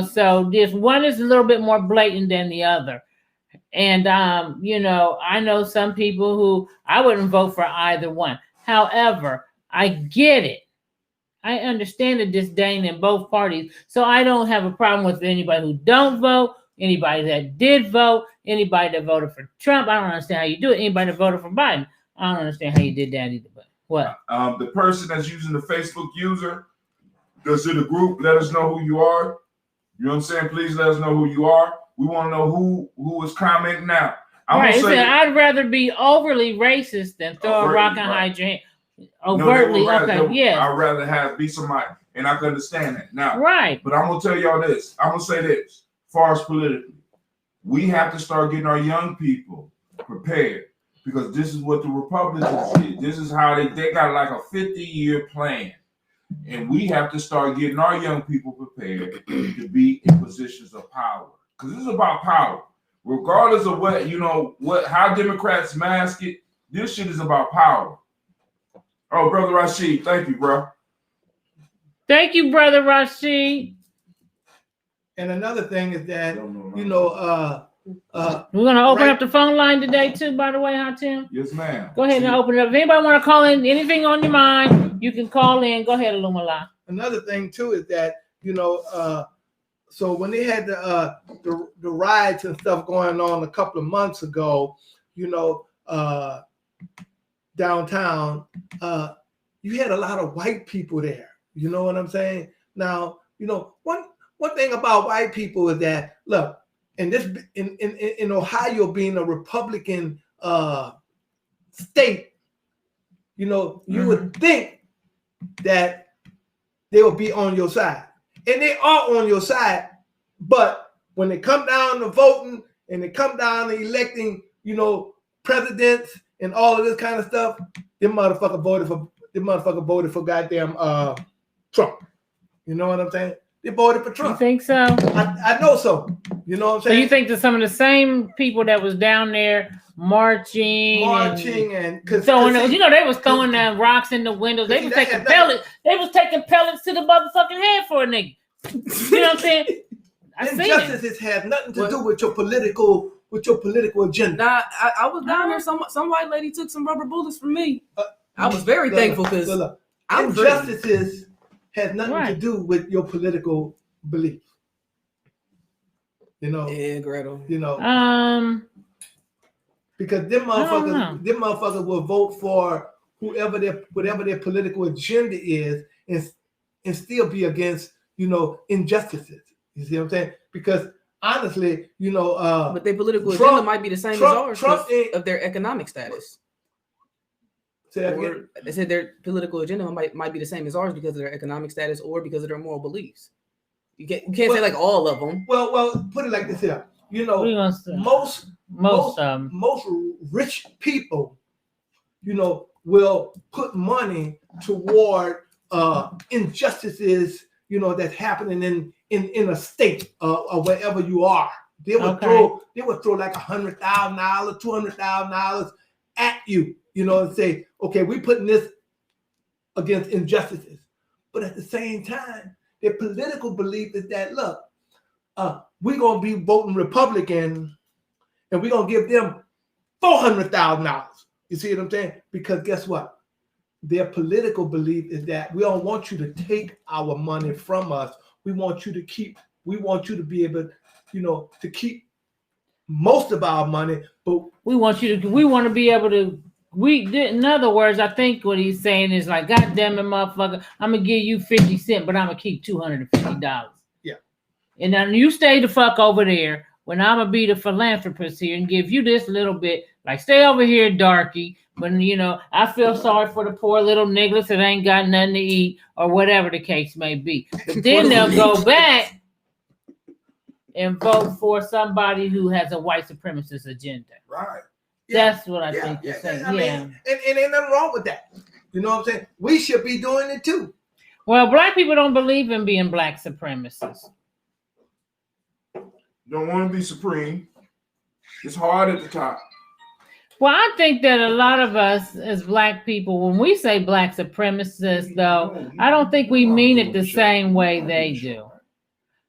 Speaker 2: So this one is a little bit more blatant than the other. And I know some people who I wouldn't vote for either one. However, I get it. I understand the disdain in both parties. So I don't have a problem with anybody who don't vote, anybody that did vote, anybody that voted for Trump. I don't understand how you do it. Anybody that voted for Biden. I don't understand how you did that either. But what?
Speaker 3: The person that's using the Facebook user, that's in the group, let us know who you are. You know what I'm saying? Please let us know who you are. We want to know who is commenting now.
Speaker 2: I'd rather be overly racist than throw a rock and hide your hand. Overtly,
Speaker 3: I'd rather be somebody, and I can understand that now.
Speaker 2: Right.
Speaker 3: But I'm gonna tell y'all this. I'm gonna say this. As far as politically, we have to start getting our young people prepared, because this is what the Republicans did. This is how they got like a 50-year plan, and we have to start getting our young people prepared to be in positions of power, because this is about power. Regardless of how Democrats mask it, this shit is about power. Oh, Brother Rashid, thank you, bro.
Speaker 2: Thank you, Brother Rashid.
Speaker 4: And another thing is that,
Speaker 2: we're going to open up the phone line today, too, by the way, huh, Tim?
Speaker 3: Yes, ma'am.
Speaker 2: Go ahead and open it up. If anybody want to call in, anything on your mind, you can call in. Go ahead, Lumala.
Speaker 4: Another thing, too, is that, so when they had the riots and stuff going on a couple of months ago, downtown, you had a lot of white people there. You know what I'm saying? Now, one thing about white people is that, look, in Ohio being a Republican state, you would think that they will be on your side. And they are on your side. But when they come down to voting and they come down to electing, presidents and all of this kind of stuff, them motherfucker voted for goddamn Trump. You know what I'm saying? They voted for Trump.
Speaker 2: You think so?
Speaker 4: I know so. You know what I'm saying?
Speaker 2: So you think that some of the same people that was down there marching and throwing, they was throwing rocks in the windows. They was taking pellets. They was taking pellets to the motherfucking head for a nigga. You know what I'm saying?
Speaker 4: Injustices have nothing to do with your political agenda.
Speaker 1: Nah, I was down there. Some white lady took some rubber bullets from me. I was very thankful because
Speaker 4: injustices has nothing to do with your political belief.
Speaker 1: Yeah, Gretel.
Speaker 4: Because them motherfuckers will vote for whatever their political agenda is, and still be against injustices. You see what I'm saying? Because honestly,
Speaker 1: but their political agenda might be the same as ours of their economic status. They said their political agenda might be the same as ours because of their economic status or because of their moral beliefs. You can't say like all of them.
Speaker 4: Well, put it like this here. Most rich people, will put money toward injustices, that's happening in a state or wherever you are. They would throw like $100,000, $200,000 at you, and say, okay, we're putting this against injustices. But at the same time, their political belief is that, look, we're going to be voting Republican and we're going to give them $400,000. You see what I'm saying? Because guess what? Their political belief is that we don't want you to take our money from us. We want you to be able, to keep most of our money, but
Speaker 2: we want to be able to, in other words, I think what he's saying is like, God damn it, motherfucker, I'm going to give you 50 cents, but I'm going to keep $250.
Speaker 4: Yeah.
Speaker 2: And then you stay the fuck over there when I'm going to be the philanthropist here and give you this little bit, like stay over here, darky, when, I feel sorry for the poor little niggas that ain't got nothing to eat or whatever the case may be. But then they'll go back and vote for somebody who has a white supremacist agenda.
Speaker 4: Right.
Speaker 2: That's what I think you're saying.
Speaker 4: I mean, and ain't nothing wrong with that. You know what I'm saying? We should be doing it too.
Speaker 2: Well, black people don't believe in being black supremacists.
Speaker 3: Don't want to be supreme. It's hard at the top.
Speaker 2: Well, I think that a lot of us as black people, when we say black supremacists, though, I don't think we mean it the same way they do.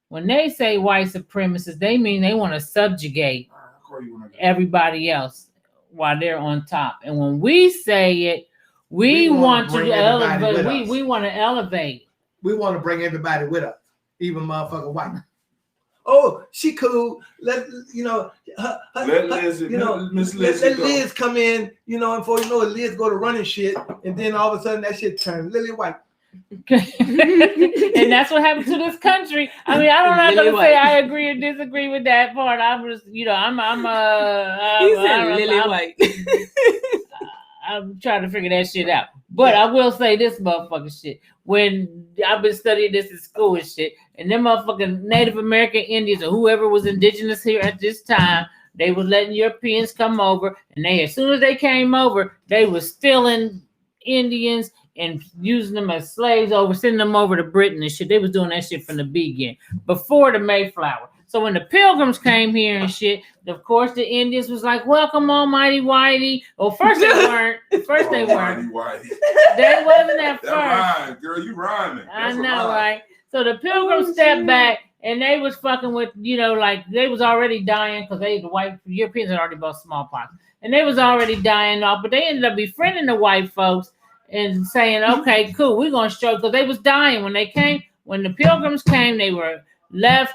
Speaker 2: When they say white supremacists, they mean they want to subjugate everybody else while they're on top. And when we say it, we want to elevate. We want to elevate.
Speaker 4: We want to bring everybody with us, even motherfucking white. Oh, she cool. Let Liz come in, and before you know it, Liz go to running shit, and then all of a sudden that shit turns Lily White.
Speaker 2: And that's what happened to this country. I mean, I'm not gonna say I agree or disagree with that part. I'm just, I'm
Speaker 1: Lily White.
Speaker 2: I'm trying to figure that shit out. But I will say this motherfucking shit. When I've been studying this in school and shit, and them motherfucking Native American Indians or whoever was indigenous here at this time, they was letting Europeans come over, and as soon as they came over, they was stealing Indians and using them as slaves sending them over to Britain and shit. They was doing that shit from the beginning, before the Mayflower. So when the Pilgrims came here and shit, of course the Indians was like, "Welcome, almighty whitey." Well, first they weren't. First they weren't. They wasn't at first.
Speaker 3: Rhyme, girl, you rhyming.
Speaker 2: I know, right? So the Pilgrims stepped back, and they was fucking with, like they was already dying because the white Europeans had already bought smallpox, and they was already dying off. But they ended up befriending the white folks and saying, "Okay, cool, we're gonna show," because they was dying when they came. When the Pilgrims came, they were left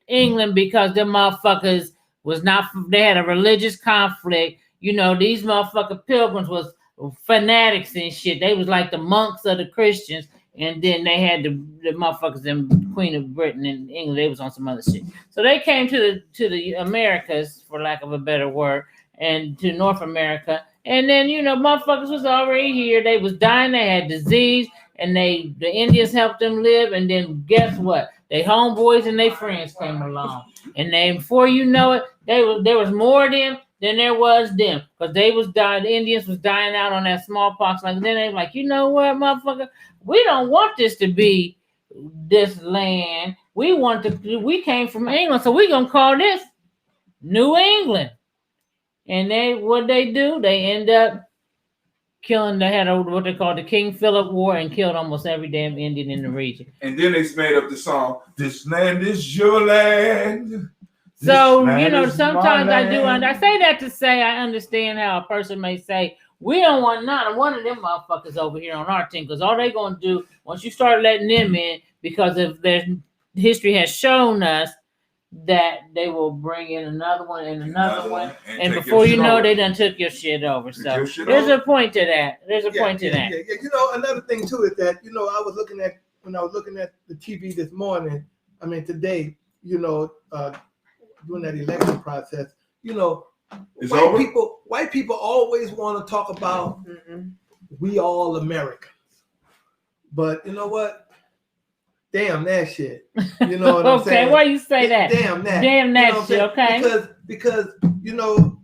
Speaker 2: England because them motherfuckers was not. They had a religious conflict. These motherfucking Pilgrims was fanatics and shit. They was like the monks of the Christians. And then they had the motherfuckers in Queen of Britain and England. They was on some other shit. So they came to the Americas, for lack of a better word, and to North America. And then, motherfuckers was already here. They was dying. They had disease. And the Indians helped them live. And then guess what? They homeboys and their friends came along. And then before you know it, there was more of them than there was them. Because they was dying. The Indians was dying out on that smallpox. Like, then they like, you know what, motherfucker? We don't want this to be this land. We came from England, so we're gonna call this New England. And what they do, they end up killing. They had what they call the King Philip War and killed almost every damn Indian in the region.
Speaker 3: And then they made up the song, "This land is your land."
Speaker 2: So sometimes I say that to say I understand how a person may say, we don't want not one of them motherfuckers over here on our team, because all they gonna do once you start letting them in, because if their history has shown us that they will bring in another one and another one, and before you know, they done took your shit over. So there's a point to that. There's a point to that.
Speaker 4: Yeah. Another thing too is that I was looking at the TV this morning. I mean today, during that election process, White people always want to talk about we all Americans, but you know what? Damn that shit. You know what I'm saying?
Speaker 2: Okay, why you say that?
Speaker 4: Damn that.
Speaker 2: Damn that shit. Okay.
Speaker 4: Because and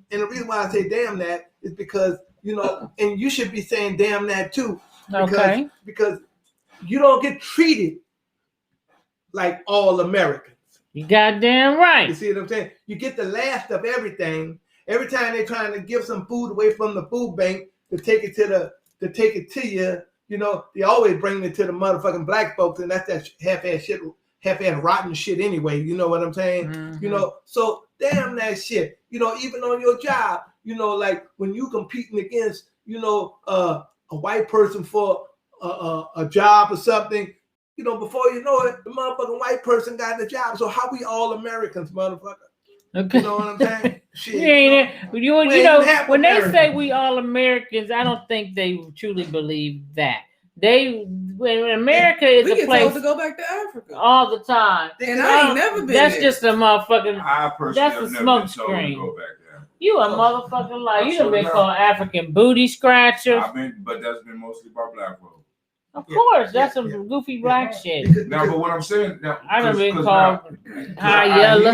Speaker 4: the reason why I say damn that is because and you should be saying damn that too. Because you don't get treated like all Americans.
Speaker 2: You goddamn right.
Speaker 4: You see what I'm saying? You get the last of everything. Every time they're trying to give some food away from the food bank to take it to you, they always bring it to the motherfucking black folks, and that's that half-ass rotten shit anyway. You know what I'm saying?
Speaker 2: Mm-hmm.
Speaker 4: So damn that shit. Even on your job, like when you competing against, a white person for a job or something. Before you know it, the motherfucking white person got the job. So how we all Americans, motherfucker?
Speaker 2: Okay.
Speaker 4: You know what I'm saying?
Speaker 2: Shit. When they say we all Americans, I don't think they truly believe that. When America is a place
Speaker 1: to go back to Africa
Speaker 2: all the time.
Speaker 1: And I ain't never been.
Speaker 2: That's just a motherfucking.
Speaker 3: That's
Speaker 2: a smoke screen. You a motherfucking lie. You done been called African booty scratcher.
Speaker 3: But that's been mostly by black folks.
Speaker 2: Of course, that's some goofy black shit.
Speaker 3: Now, but what I'm saying,
Speaker 2: I done been called high yellow.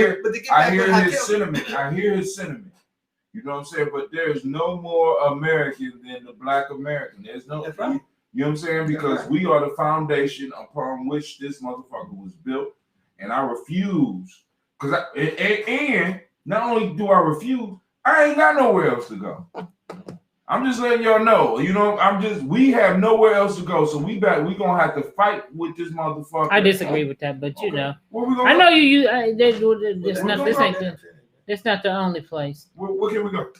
Speaker 3: I hear his sentiment. You know what I'm saying? But there's no more American than the black American. There's no.
Speaker 4: That's right.
Speaker 3: You know what I'm saying? Because we are the foundation upon which this motherfucker was built, and I refuse. And not only do I refuse, I ain't got nowhere else to go. I'm just letting y'all know. You know, we have nowhere else to go, so we gonna have to fight with this motherfucker.
Speaker 2: I disagree with that, but you know,
Speaker 3: where we gonna
Speaker 2: I know
Speaker 3: go?
Speaker 2: It's not the only place.
Speaker 3: Where can we go?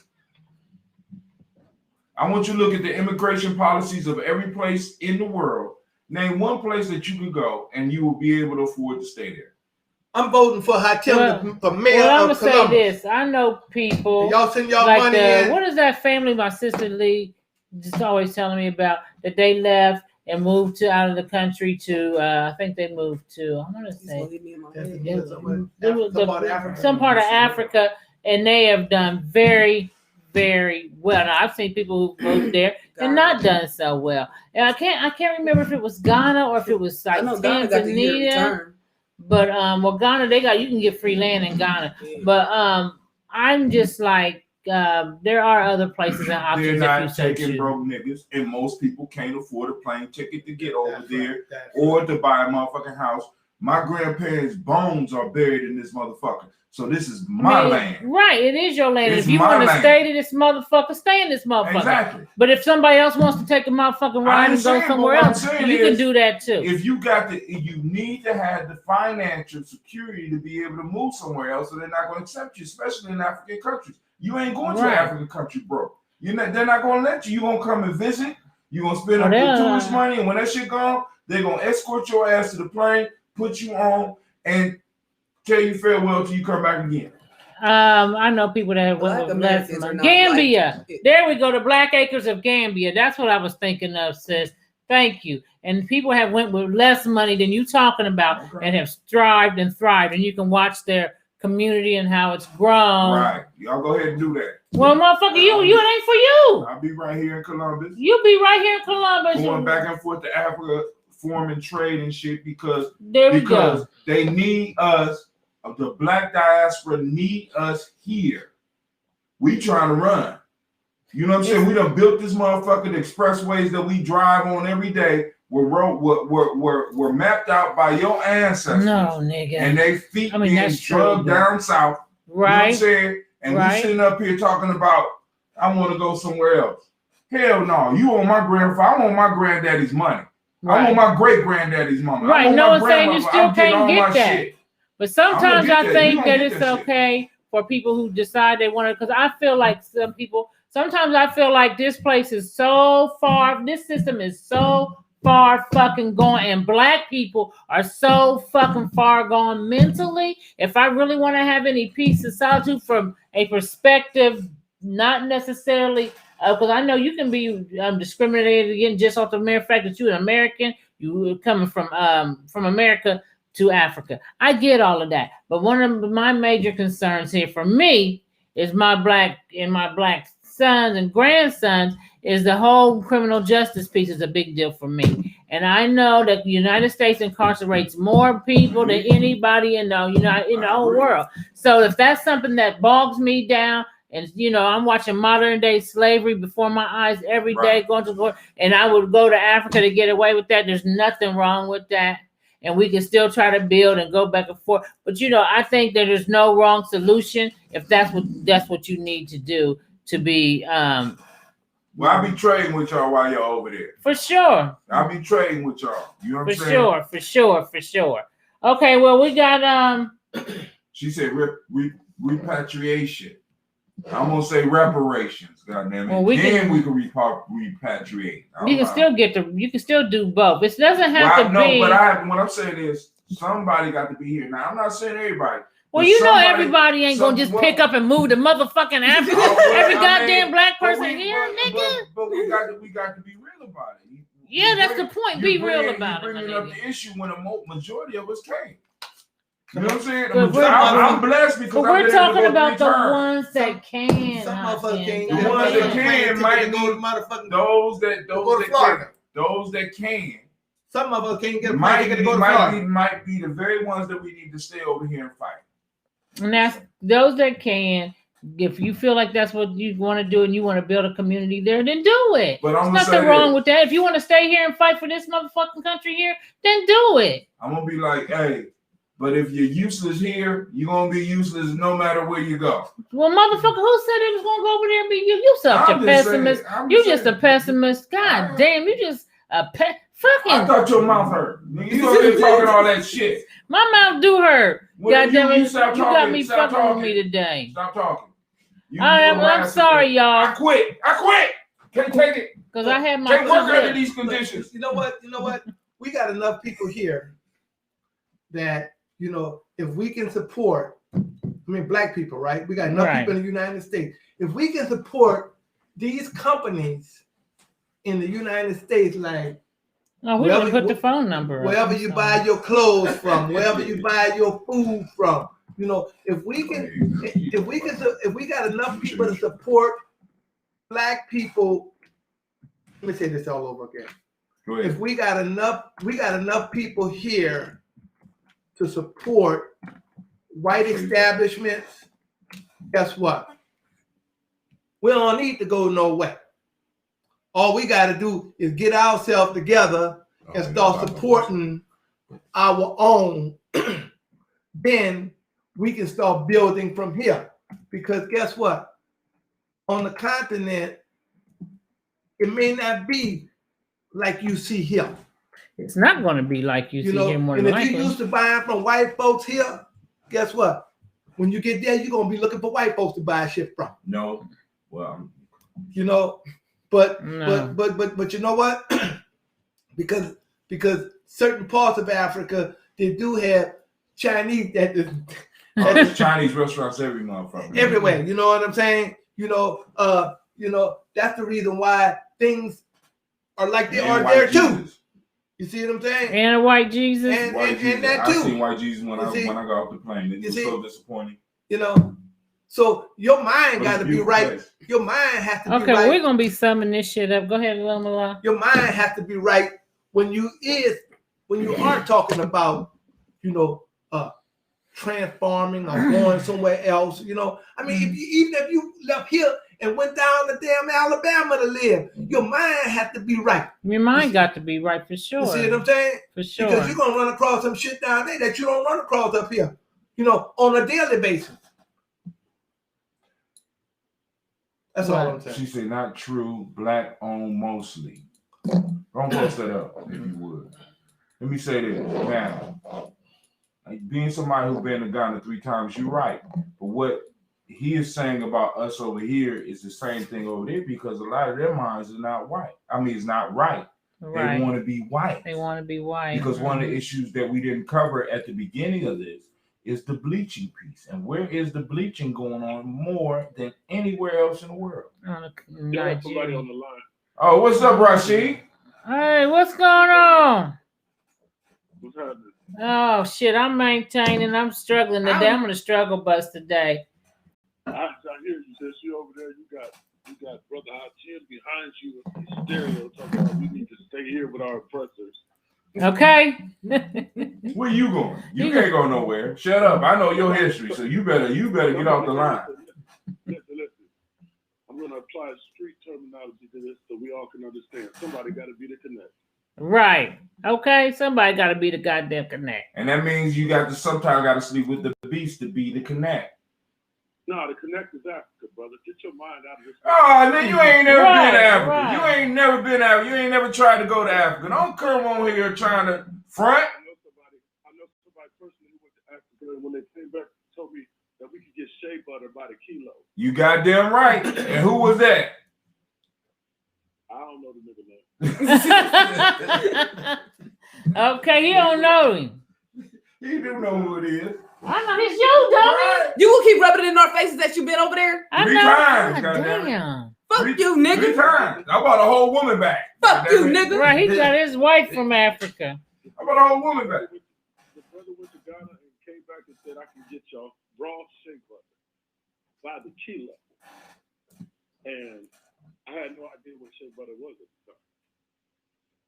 Speaker 3: I want you to look at the immigration policies of every place in the world. Name one place that you could go and you will be able to afford to stay there.
Speaker 4: I'm voting for Hatem for mayor
Speaker 2: I'm
Speaker 4: of
Speaker 2: gonna
Speaker 4: Columbus.
Speaker 2: say this. I know people.
Speaker 4: And y'all send y'all
Speaker 2: like
Speaker 4: money in.
Speaker 2: What is that family my sister Lee just always telling me about, that they left and moved out of the country to I think they moved to, I want to say some part of Africa, and they have done very, very well. Now I've seen people who moved there and not done so well. And I can't remember if it was Ghana or if it was like Tanzania. But Ghana, you can get free land in Ghana. But I'm just like, there are other places and options.
Speaker 3: They're not taking broke niggas, and most people can't afford a plane ticket to get over there or to buy a motherfucking house. My grandparents' bones are buried in this motherfucker. So this is my land.
Speaker 2: Right, it is your land. If you want to stay to this motherfucker, stay in this motherfucker.
Speaker 3: Exactly.
Speaker 2: But if somebody else wants to take a motherfucking ride and go somewhere else, you can do that too.
Speaker 3: If you need to have the financial security to be able to move somewhere else, so they're not going to accept you, especially in African countries. You ain't going to an African country, bro. They're not going to let you. You're going to come and visit. You're going to spend up your tourist money, and when that shit gone, they're going to escort your ass to the plane, put you on, and tell you farewell till you come back again.
Speaker 2: I know people that have left Gambia. There we go, the Black Acres of Gambia. That's what I was thinking of, sis. Thank you. And people have went with less money than you talking about and have strived and thrived. And you can watch their community and how it's grown.
Speaker 3: Right. Y'all go ahead and do that.
Speaker 2: Well, motherfucker, you it ain't for you.
Speaker 3: I'll be right here in Columbus.
Speaker 2: You be right here in Columbus.
Speaker 3: Going back and forth to Africa, forming trade and shit because they need us. The Black diaspora need us here. We trying to run. You know what I'm saying? We done built this motherfucker. The expressways that we drive on every day were mapped out by your ancestors.
Speaker 2: No, nigga.
Speaker 3: And they feet being shoved down south.
Speaker 2: Right.
Speaker 3: You know what I'm saying? And we sitting up here talking about, I want to go somewhere else. Hell no. You owe my grandfather. I want my granddaddy's money. I want my great granddaddy's money.
Speaker 2: Right. No one's saying you still can't get that. Shit. But sometimes I think that it's okay for people who decide they want to, because I feel like sometimes I feel like this place is so far, this system is so far fucking gone, and Black people are so fucking far gone mentally. If I really want to have any peace and solitude from a perspective, not necessarily, because I know you can be discriminated against just off the mere fact that you're an American, you coming from America to Africa. I get all of that. But one of my major concerns here for me is my black sons and grandsons is the whole criminal justice piece is a big deal for me. And I know that the United States incarcerates more people than anybody in the whole world. So if that's something that bogs me down, and I'm watching modern day slavery before my eyes every day, going to court, and I would go to Africa to get away with that. There's nothing wrong with that. And we can still try to build and go back and forth. But I think that there's no wrong solution if that's what you need to do to be. Well,
Speaker 3: I'll be trading with y'all while you're over there.
Speaker 2: For sure.
Speaker 3: I'll be trading with y'all. You know what I'm
Speaker 2: saying? For sure. Okay, well, we got
Speaker 3: She said repatriation. I'm gonna say reparations. Goddamn it! Well, we can repatriate.
Speaker 2: You can still do both. It doesn't have to be.
Speaker 3: But what I'm saying is somebody got to be here. Now I'm not saying everybody.
Speaker 2: Well, everybody ain't gonna just pick up and move to motherfucking Africa. Every goddamn Black person here, nigga.
Speaker 3: But we got to be real about it.
Speaker 2: Yeah, that's the point. Be real about it.
Speaker 3: Bringing up the issue when a majority of us came. You know what I'm saying? I'm blessed because
Speaker 2: we're talking about the ones that can.
Speaker 4: Some motherfuckers can't.
Speaker 3: The ones that can might go to motherfucking those that can.
Speaker 4: Some of us can't get
Speaker 3: might be the very ones that we need to stay over here and fight.
Speaker 2: And that's those that can. If you feel like that's what you want to do and you want to build a community there, then do it. But there's nothing wrong with that. If you want to stay here and fight for this motherfucking country here, then do it.
Speaker 3: I'm gonna be like, hey. But if you're useless here, you're gonna be useless no matter where you go.
Speaker 2: Well, motherfucker, who said it was gonna go over there and be you? You such a pessimist. You just a pessimist. God damn, you just a fucking.
Speaker 3: I thought your mouth hurt. You over there talking all that shit.
Speaker 2: My mouth do hurt. God damn it, you got me fucking with me today.
Speaker 3: Stop talking.
Speaker 2: I'm sorry, y'all.
Speaker 3: I quit. Can't take it.
Speaker 2: Because I had my.
Speaker 3: Can't work under these conditions.
Speaker 4: You know what? We got enough people here that, if we can support, black people, right? We got enough people in the United States. If we can support these companies in the United States, like,
Speaker 2: no, we're gonna put the phone number
Speaker 4: wherever you buy your clothes from, wherever you buy your food from, if we got enough people to support black people. Let me say this all over again. If we got enough people here to support white establishments, guess what? We don't need to go nowhere. All we got to do is get ourselves together and start supporting our own. Then we can start building from here. Because guess what? On the continent, it may not be like you see here.
Speaker 2: It's not going to be like you see here more than likely.
Speaker 4: And if you used to buying from white folks here, guess what? When you get there, you're going to be looking for white folks to buy shit from.
Speaker 3: No. Well,
Speaker 4: but you know what? because certain parts of Africa, they do have Chinese
Speaker 3: there's Chinese restaurants every motherfucker.
Speaker 4: Everywhere. You know what I'm saying? That's the reason why things are like they are there too. You see what I'm saying?
Speaker 2: And a white Jesus.
Speaker 4: And that too.
Speaker 3: I seen white Jesus when I got off the plane. It was so disappointing.
Speaker 4: So your mind got to be right. Your mind has to be right.
Speaker 2: Okay, we're gonna be summing this shit up. Go ahead, Lamala.
Speaker 4: Your mind has to be right when you are talking about, transforming or going somewhere else. Even if you left here and went down to damn Alabama to live, your mind has to be right.
Speaker 2: Your mind got to be right for sure.
Speaker 4: You see what I'm saying?
Speaker 2: For sure.
Speaker 4: Because you're gonna run across some shit down there that you don't run across up here, on a daily basis. That's all I'm saying.
Speaker 3: She said, not true, black owned mostly. Don't post that up, if you would. Let me say this, man. Like being somebody who's been to Ghana 3 times, you're right. But what he is saying about us over here is the same thing over there, because a lot of their minds are not white. It's not right. They want to be white.
Speaker 2: They want to be white.
Speaker 3: Because one of the issues that we didn't cover at the beginning of this is the bleaching piece. And where is the bleaching going on more than anywhere else in the world?
Speaker 5: Somebody on the line.
Speaker 3: Oh, what's up, Rashid?
Speaker 2: Hey, what's going on?
Speaker 5: What's happening?
Speaker 2: Oh shit, I'm maintaining. I'm struggling today. I'm on a struggle bus today.
Speaker 5: I hear you. Since you over there, you got Brother Hachim behind you with the stereo talking about we need to stay here with our oppressors.
Speaker 2: Okay.
Speaker 3: Where you going? You can't go nowhere. Shut up. I know your history, so you better get off the line.
Speaker 5: Listen. I'm gonna apply street terminology to this so we all can understand. Somebody gotta be the connect.
Speaker 2: Right. Okay. Somebody got to be the goddamn connect.
Speaker 3: And that means you sometimes got to sleep with the beast to be the connect.
Speaker 5: No, the connect is Africa, brother. Get your mind out of this.
Speaker 3: Oh, then you ain't never been to Africa. Right. You ain't never been out. You ain't never tried to go to Africa. Don't come on here trying to front.
Speaker 5: I know somebody personally who went to Africa, and when they came back, told me that we could get shea butter by the kilo.
Speaker 3: You goddamn right. And who was that?
Speaker 5: I don't know the nigga name.
Speaker 2: Okay, he don't know him.
Speaker 3: He do know who it is.
Speaker 2: I know it's you, dummy.
Speaker 1: You will keep rubbing it in our faces that you've been over there?
Speaker 3: I 3 times, goddamn.
Speaker 1: Fuck you, nigga.
Speaker 3: 3 times. I bought a whole woman back.
Speaker 1: Fuck you, nigga.
Speaker 2: Right, he got his wife from Africa.
Speaker 3: I bought a whole woman back.
Speaker 5: The brother went to Ghana and came back and said, I can get y'all raw shea butter by the kilo. And I had no idea what shea butter was at the time.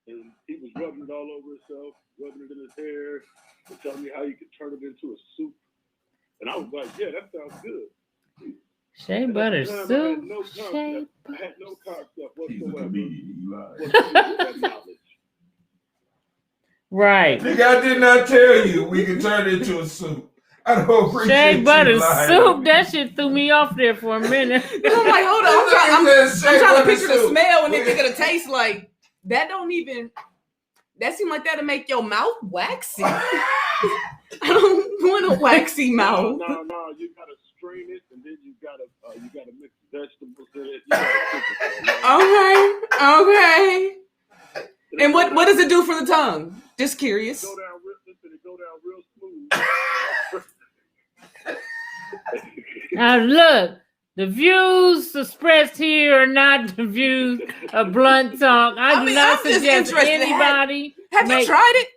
Speaker 5: And he was rubbing it all over himself, rubbing it in his hair, and telling me how you could turn it into a soup. And I was like, yeah, that sounds good.
Speaker 2: Shea butter soup.
Speaker 5: I had no concept whatsoever.
Speaker 2: Right.
Speaker 3: Nigga, I did not tell you we can turn it into a soup. I don't appreciate
Speaker 2: Shea butter
Speaker 3: you lying.
Speaker 2: soup. That shit threw me off there for a minute.
Speaker 1: I'm like, hold on. I'm trying to picture the smell and then think of the taste. Like, that don't even... That seems like that'll make your mouth waxy. I don't want a waxy mouth.
Speaker 5: No. You gotta strain it, and then you gotta mix vegetables in it.
Speaker 1: Okay. And what does it do for the tongue? Just curious.
Speaker 5: It go down real smooth.
Speaker 2: Now look, the views expressed here are not the views of Blunt Talk. I do not suggest anybody.
Speaker 1: Have you tried it?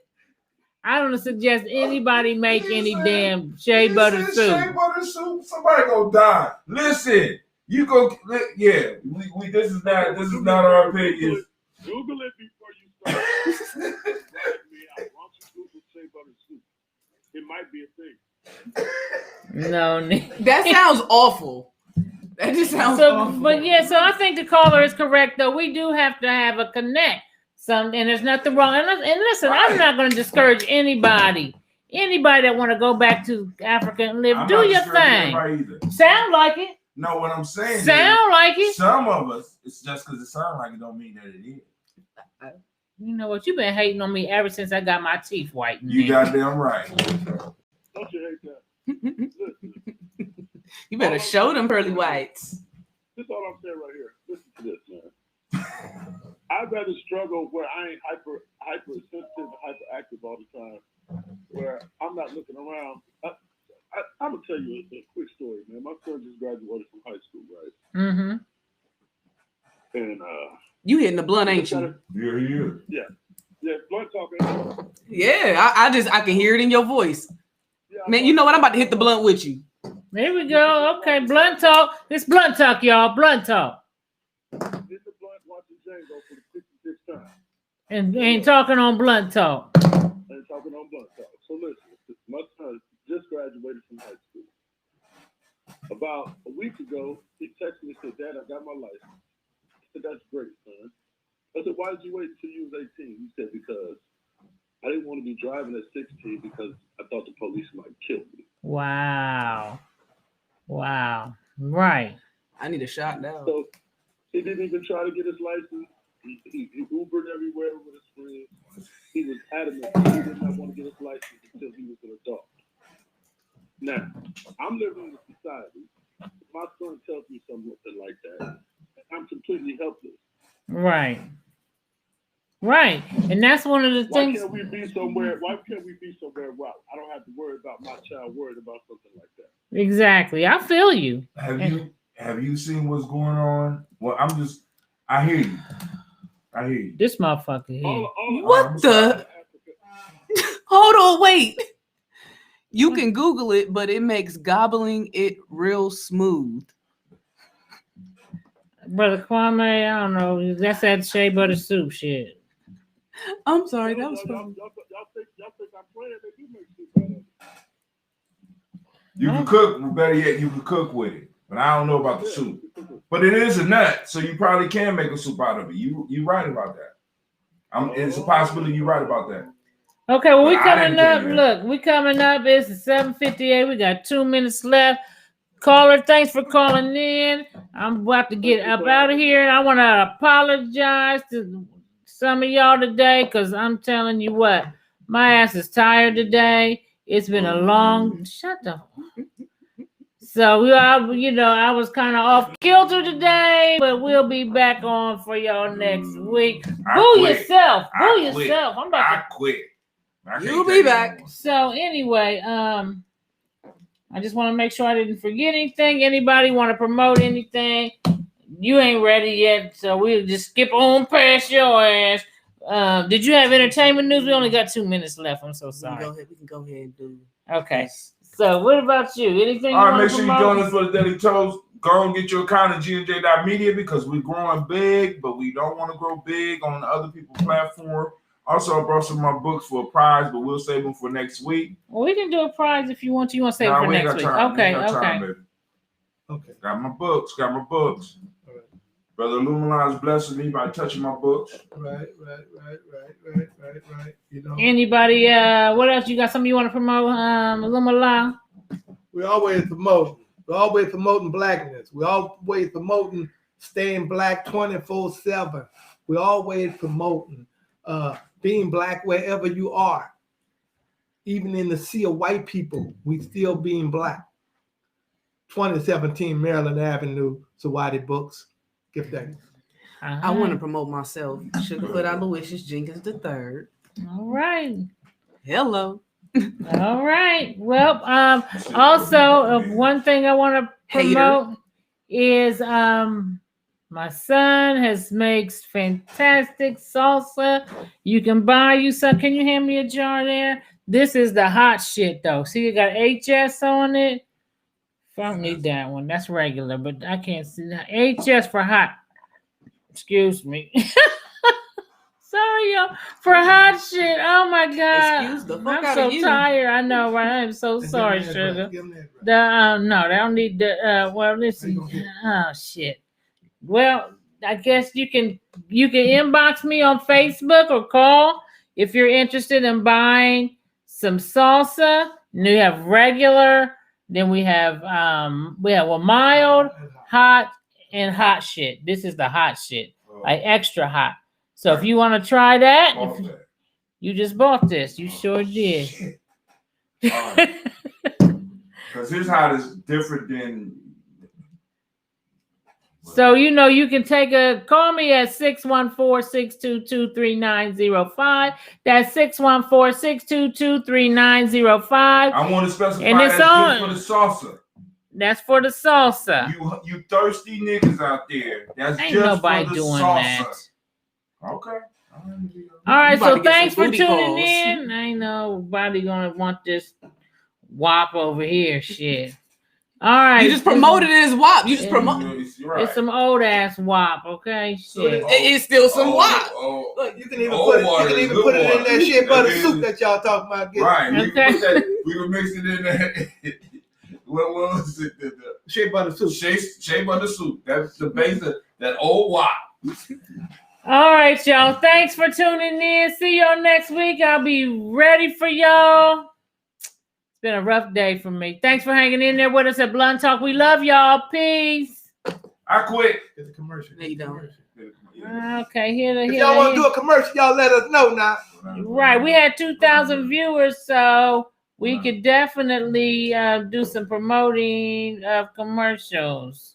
Speaker 2: I don't suggest anybody make any damn shea butter soup.
Speaker 3: Shea butter soup, somebody gonna die. Listen, you go. Yeah, we. This is not our opinion.
Speaker 5: Google it before you start. Write me out. Why don't you Google shea butter soup? It might be a thing.
Speaker 2: No,
Speaker 1: that sounds awful. That just sounds awful.
Speaker 2: But yeah, so I think the caller is correct though. We do have to have a connect. And there's nothing wrong. And listen, right. I'm not going to discourage anybody that want to go back to Africa and live. Do your thing. Sound like it.
Speaker 3: No, what I'm saying.
Speaker 2: Sound like it.
Speaker 3: Some of us, it's just because it sounds like it don't mean that it is.
Speaker 2: You know what? You've been hating on me ever since I got my teeth whitened.
Speaker 3: You goddamn right.
Speaker 5: Don't you hate that?
Speaker 1: You better show them pearly whites.
Speaker 5: This is all I'm saying right here. Listen to this, man. I'd rather struggle where I ain't hyper sensitive and hyperactive all the time, where I'm not looking around. I'm gonna tell you a quick story, man. My son just graduated from high school, right?
Speaker 2: Mm-hmm.
Speaker 5: And
Speaker 1: you hitting the blunt, ain't you?
Speaker 3: Yeah, he is.
Speaker 5: Yeah, blunt talking.
Speaker 1: Yeah, I can hear it in your voice. Yeah, man, you know what? I'm about to hit the blunt with you.
Speaker 2: There we go. Okay, blunt talk. It's blunt talk, y'all. Blunt talk.
Speaker 5: For the 56th time.
Speaker 2: And ain't talking on blunt talk.
Speaker 5: Ain't talking on blunt talk. So listen, my son just graduated from high school. About a week ago, he texted me and said, "Dad, I got my license." I said, "That's great, son." I said, "Why did you wait until you was 18?" He said, "Because I didn't want to be driving at 16 because I thought the police might kill me."
Speaker 2: Wow. Right.
Speaker 1: I need a shot now.
Speaker 5: So he didn't even try to get his license. He Ubered everywhere with his friends. He was adamant he did not want to get his license until he was an adult. Now, I'm living in a society. If my son tells me something like that, I'm completely helpless.
Speaker 2: Right. And that's one of the things.
Speaker 5: Why can't we be somewhere where I don't have to worry about my child worried about something like that?
Speaker 2: Exactly. I feel you.
Speaker 3: Have you seen what's going on? Well, I hear you.
Speaker 2: This motherfucker here.
Speaker 1: What the? Hold on, wait. You can Google it, but it makes gobbling it real smooth.
Speaker 2: Brother Kwame, I don't know. That's that shea butter soup shit.
Speaker 1: I'm sorry, that was funny.
Speaker 5: Y'all think I'm playing? They do make soup out of it.
Speaker 3: You can cook, better yet, you can cook with it. But I don't know about the soup. But it is a nut, so you probably can make a soup out of it. You right about that. It's a possibility you're right about that.
Speaker 2: Okay, well, we coming up. Look, we coming up. It's 7:58. We got 2 minutes left. Caller, thanks for calling in. I'm about to get up out of here. I want to apologize to some of y'all today because I'm telling you what, my ass is tired today. It's been a long. Shut up. So I was kind of off kilter today, but we'll be back on for y'all next week. Boo yourself. I'm about to
Speaker 3: quit.
Speaker 1: You'll be back.
Speaker 2: So anyway, I just want to make sure I didn't forget anything. Anybody want to promote anything? You ain't ready yet, so we'll just skip on past your ass. Did you have entertainment news? We only got 2 minutes left. I'm so sorry.
Speaker 1: We can go ahead and do.
Speaker 2: Okay. So what about you? Anything?
Speaker 3: All right, make sure you join us for the Daily Toast. Go and get your account at GNJ.Media because we're growing big, but we don't want to grow big on other people's platform. Also, I brought some of my books for a prize, but we'll save them for next week.
Speaker 2: Well, we can do a prize if you want to. You want to save it for next week? Okay.
Speaker 3: Got my books.
Speaker 2: All
Speaker 3: Brother Luminon's blessing me by touching my books.
Speaker 4: Right. You know.
Speaker 2: Anybody? What else you got? Something you want to promote? Lumala.
Speaker 4: We're always promoting. We're always promoting blackness. We're always promoting staying black 24/7. We're always promoting being black wherever you are. Even in the sea of white people, we still being black. 2017 Maryland Avenue, Sawadi Books. Give thanks.
Speaker 1: I want to promote myself. Sugarfoot Aloysius Jenkins III.
Speaker 2: All right.
Speaker 1: Hello.
Speaker 2: All right. Well, also one thing I want to promote is my son makes fantastic salsa. You can buy you some. Can you hand me a jar there? This is the hot shit though. See, you got HS on it. I don't need that one. That's regular, but I can't see that. HS for hot. Excuse me. Sorry, y'all. For hot shit. Oh my God.
Speaker 1: Excuse the fuck
Speaker 2: I'm
Speaker 1: out
Speaker 2: so
Speaker 1: of you.
Speaker 2: tired. I know, right? I'm so sorry, sugar. No, they don't need the well, listen. Oh shit. Well, I guess you can inbox me on Facebook or call if you're interested in buying some salsa. And we have regular, then we have mild, hot, and hot shit. This is the hot shit. Like extra hot. So if you want to try that, you just bought this. You sure did.
Speaker 3: Because his hot is different than.
Speaker 2: So you can call me at 614-622-3905. That's 614-622-3905.
Speaker 3: I want to specify
Speaker 2: and it's
Speaker 3: that's for the salsa.
Speaker 2: That's for the salsa.
Speaker 3: You thirsty niggas out there. That's
Speaker 2: Ain't
Speaker 3: just
Speaker 2: nobody
Speaker 3: for the
Speaker 2: doing
Speaker 3: salsa.
Speaker 2: that.
Speaker 3: Okay.
Speaker 2: All right, so thanks for
Speaker 1: booty
Speaker 2: tuning
Speaker 1: calls.
Speaker 2: in. Ain't nobody gonna want this WAP over here. Shit. All right.
Speaker 1: You just promoted it as WAP. You just
Speaker 3: promoted.
Speaker 2: It's some old ass WAP, okay? Shit.
Speaker 1: It's still some WAP.
Speaker 4: Look, you can even put it in that shea butter soup that y'all talking about.
Speaker 3: Right.
Speaker 2: Okay.
Speaker 3: We can mix it in there. What was it?
Speaker 4: Shea butter soup.
Speaker 3: Shea butter soup. That's the base of that old WAP.
Speaker 2: All right, y'all. Thanks for tuning in. See y'all next week. I'll be ready for y'all. It's been a rough day for me. Thanks for hanging in there with us at Blunt Talk. We love y'all. Peace.
Speaker 3: I quit.
Speaker 4: It's a commercial.
Speaker 1: No, you don't.
Speaker 2: Okay,
Speaker 4: If y'all want to do a commercial, y'all let us know now.
Speaker 2: Right. We had 2,000 viewers, so we could definitely do some promoting of commercials.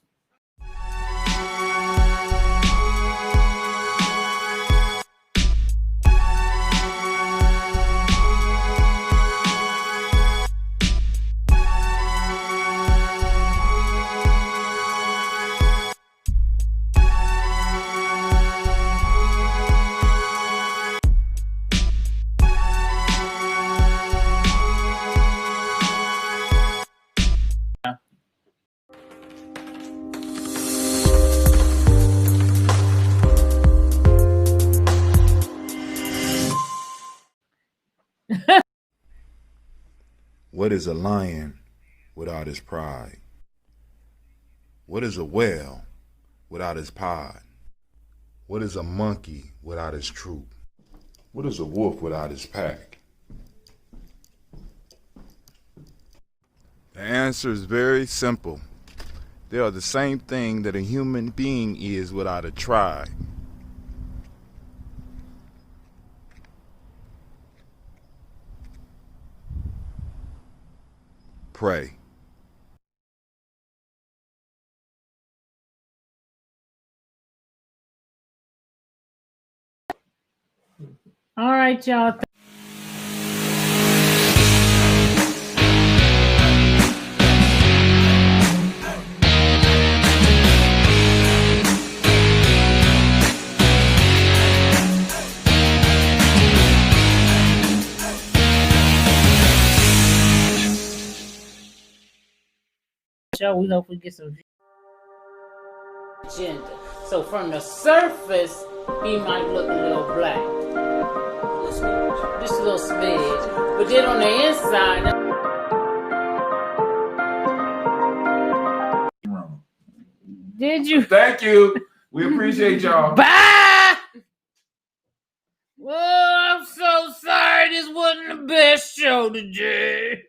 Speaker 6: What is a lion without his pride? What is a whale without his pod? What is a monkey without his troop? What is a wolf without his pack? The answer is very simple. They are the same thing that a human being is without a tribe. Pray.
Speaker 2: All right, y'all. We hope we get some agenda. So from the surface, he might look a little black, just a little smidge. But then on the inside, did you?
Speaker 3: Thank you. We appreciate y'all.
Speaker 2: Bye. Oh, I'm so sorry. This wasn't the best show today.